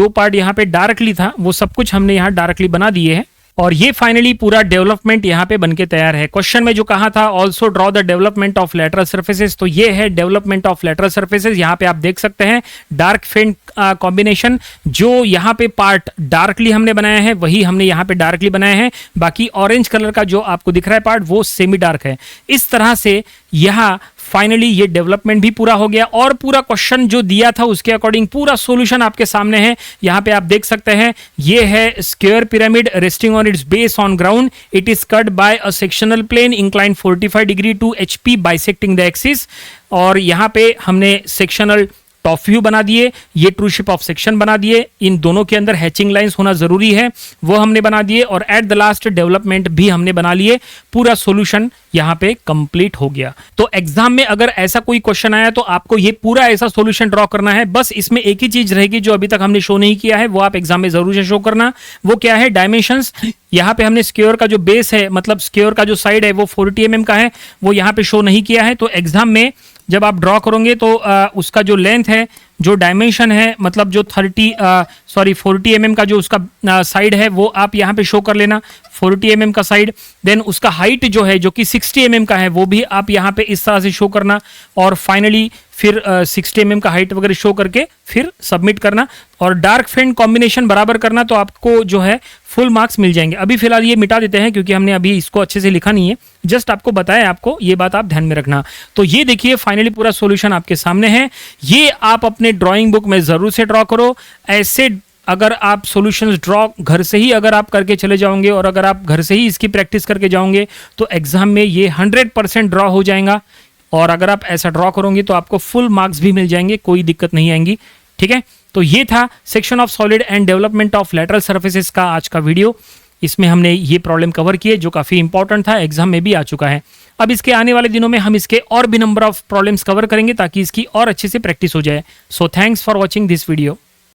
पार्ट यहाँ पे डार्कली था वो सब कुछ हमने यहाँ डार्कली बना दिए हैं, और ये फाइनली पूरा डेवलपमेंट यहाँ पे बनके तैयार है। क्वेश्चन में जो कहा था also draw the development of lateral surfaces, तो ये है डेवलपमेंट ऑफ लेटरल सर्फेसेस। यहाँ पे आप देख सकते हैं डार्क फेंट कॉम्बिनेशन, जो यहाँ पे पार्ट डार्कली हमने बनाया है वही हमने यहाँ पे डार्कली बनाया है, बाकी ऑरेंज कलर का जो आपको दिख रहा है पार्ट वो सेमी डार्क है। इस तरह से यहाँ फाइनली ये डेवलपमेंट भी पूरा हो गया, और पूरा क्वेश्चन जो दिया था उसके अकॉर्डिंग पूरा सॉल्यूशन आपके सामने है। यहाँ पे आप देख सकते हैं, ये है square pyramid resting on its base on ground, it is cut by a sectional plane incline 45 degree to HP bisecting the axis, और यहाँ पे हमने सेक्शनल टॉप व्यू बना दिए, ये ट्रू शेप ऑफ सेक्शन बना दिए, इन दोनों के अंदर हैचिंग लाइंस होना जरूरी है वो हमने बना दिए, और एट द लास्ट डेवलपमेंट भी हमने बना लिए। पूरा सॉल्यूशन यहाँ पे कंप्लीट हो गया। तो एग्जाम में अगर ऐसा कोई क्वेश्चन आया तो आपको ये पूरा ऐसा सॉल्यूशन ड्रॉ करना है। बस इसमें एक ही चीज रहेगी जो अभी तक हमने शो नहीं किया है, वो आप एग्जाम में जरूर से शो करना। वो क्या है, डायमेंशंस। यहाँ पे हमने स्क्वायर का जो बेस है, मतलब स्क्वायर का जो साइड है वो 40 mm का है, वो यहाँ पे शो नहीं किया है। तो एग्जाम में जब आप ड्रॉ करोगे तो उसका जो लेंथ है, जो डायमेंशन है, मतलब जो 40 mm का जो उसका साइड है वो आप यहाँ पे शो कर लेना, 40 mm का साइड। देन उसका हाइट जो है जो कि 60 mm का है वो भी आप यहाँ पे इस तरह से शो करना, और फाइनली फिर 60 mm का हाइट वगैरह शो करके फिर सबमिट करना, और डार्क फेंट कॉम्बिनेशन बराबर करना, तो आपको जो है फुल मार्क्स मिल जाएंगे। अभी फिलहाल ये मिटा देते हैं क्योंकि हमने अभी इसको अच्छे से लिखा नहीं है, जस्ट आपको बताया, आपको ये बात आप ध्यान में रखना। तो ये देखिए फाइनली पूरा सॉल्यूशन आपके सामने है, ये आप अपने ड्राइंग बुक में जरूर से ड्रॉ करो। ऐसे अगर आप सॉल्यूशंस ड्रॉ घर से ही अगर आप करके चले जाओगे और अगर आप घर से ही इसकी प्रैक्टिस करके जाओगे तो एग्जाम में ये 100% ड्रॉ हो जाएगा। और अगर आप ऐसा ड्रॉ करोगे तो आपको फुल मार्क्स भी मिल जाएंगे, कोई दिक्कत नहीं आएंगी। ठीक है, तो ये था section of solid and development of lateral surfaces का आज का वीडियो। इसमें हमने ये प्रॉब्लम कवर किए जो काफ़ी इंपॉर्टेंट था, एग्जाम में भी आ चुका है। अब इसके आने वाले दिनों में हम इसके और भी नंबर ऑफ प्रॉब्लम्स कवर करेंगे ताकि इसकी और अच्छे से प्रैक्टिस हो जाए। So thanks for watching this video.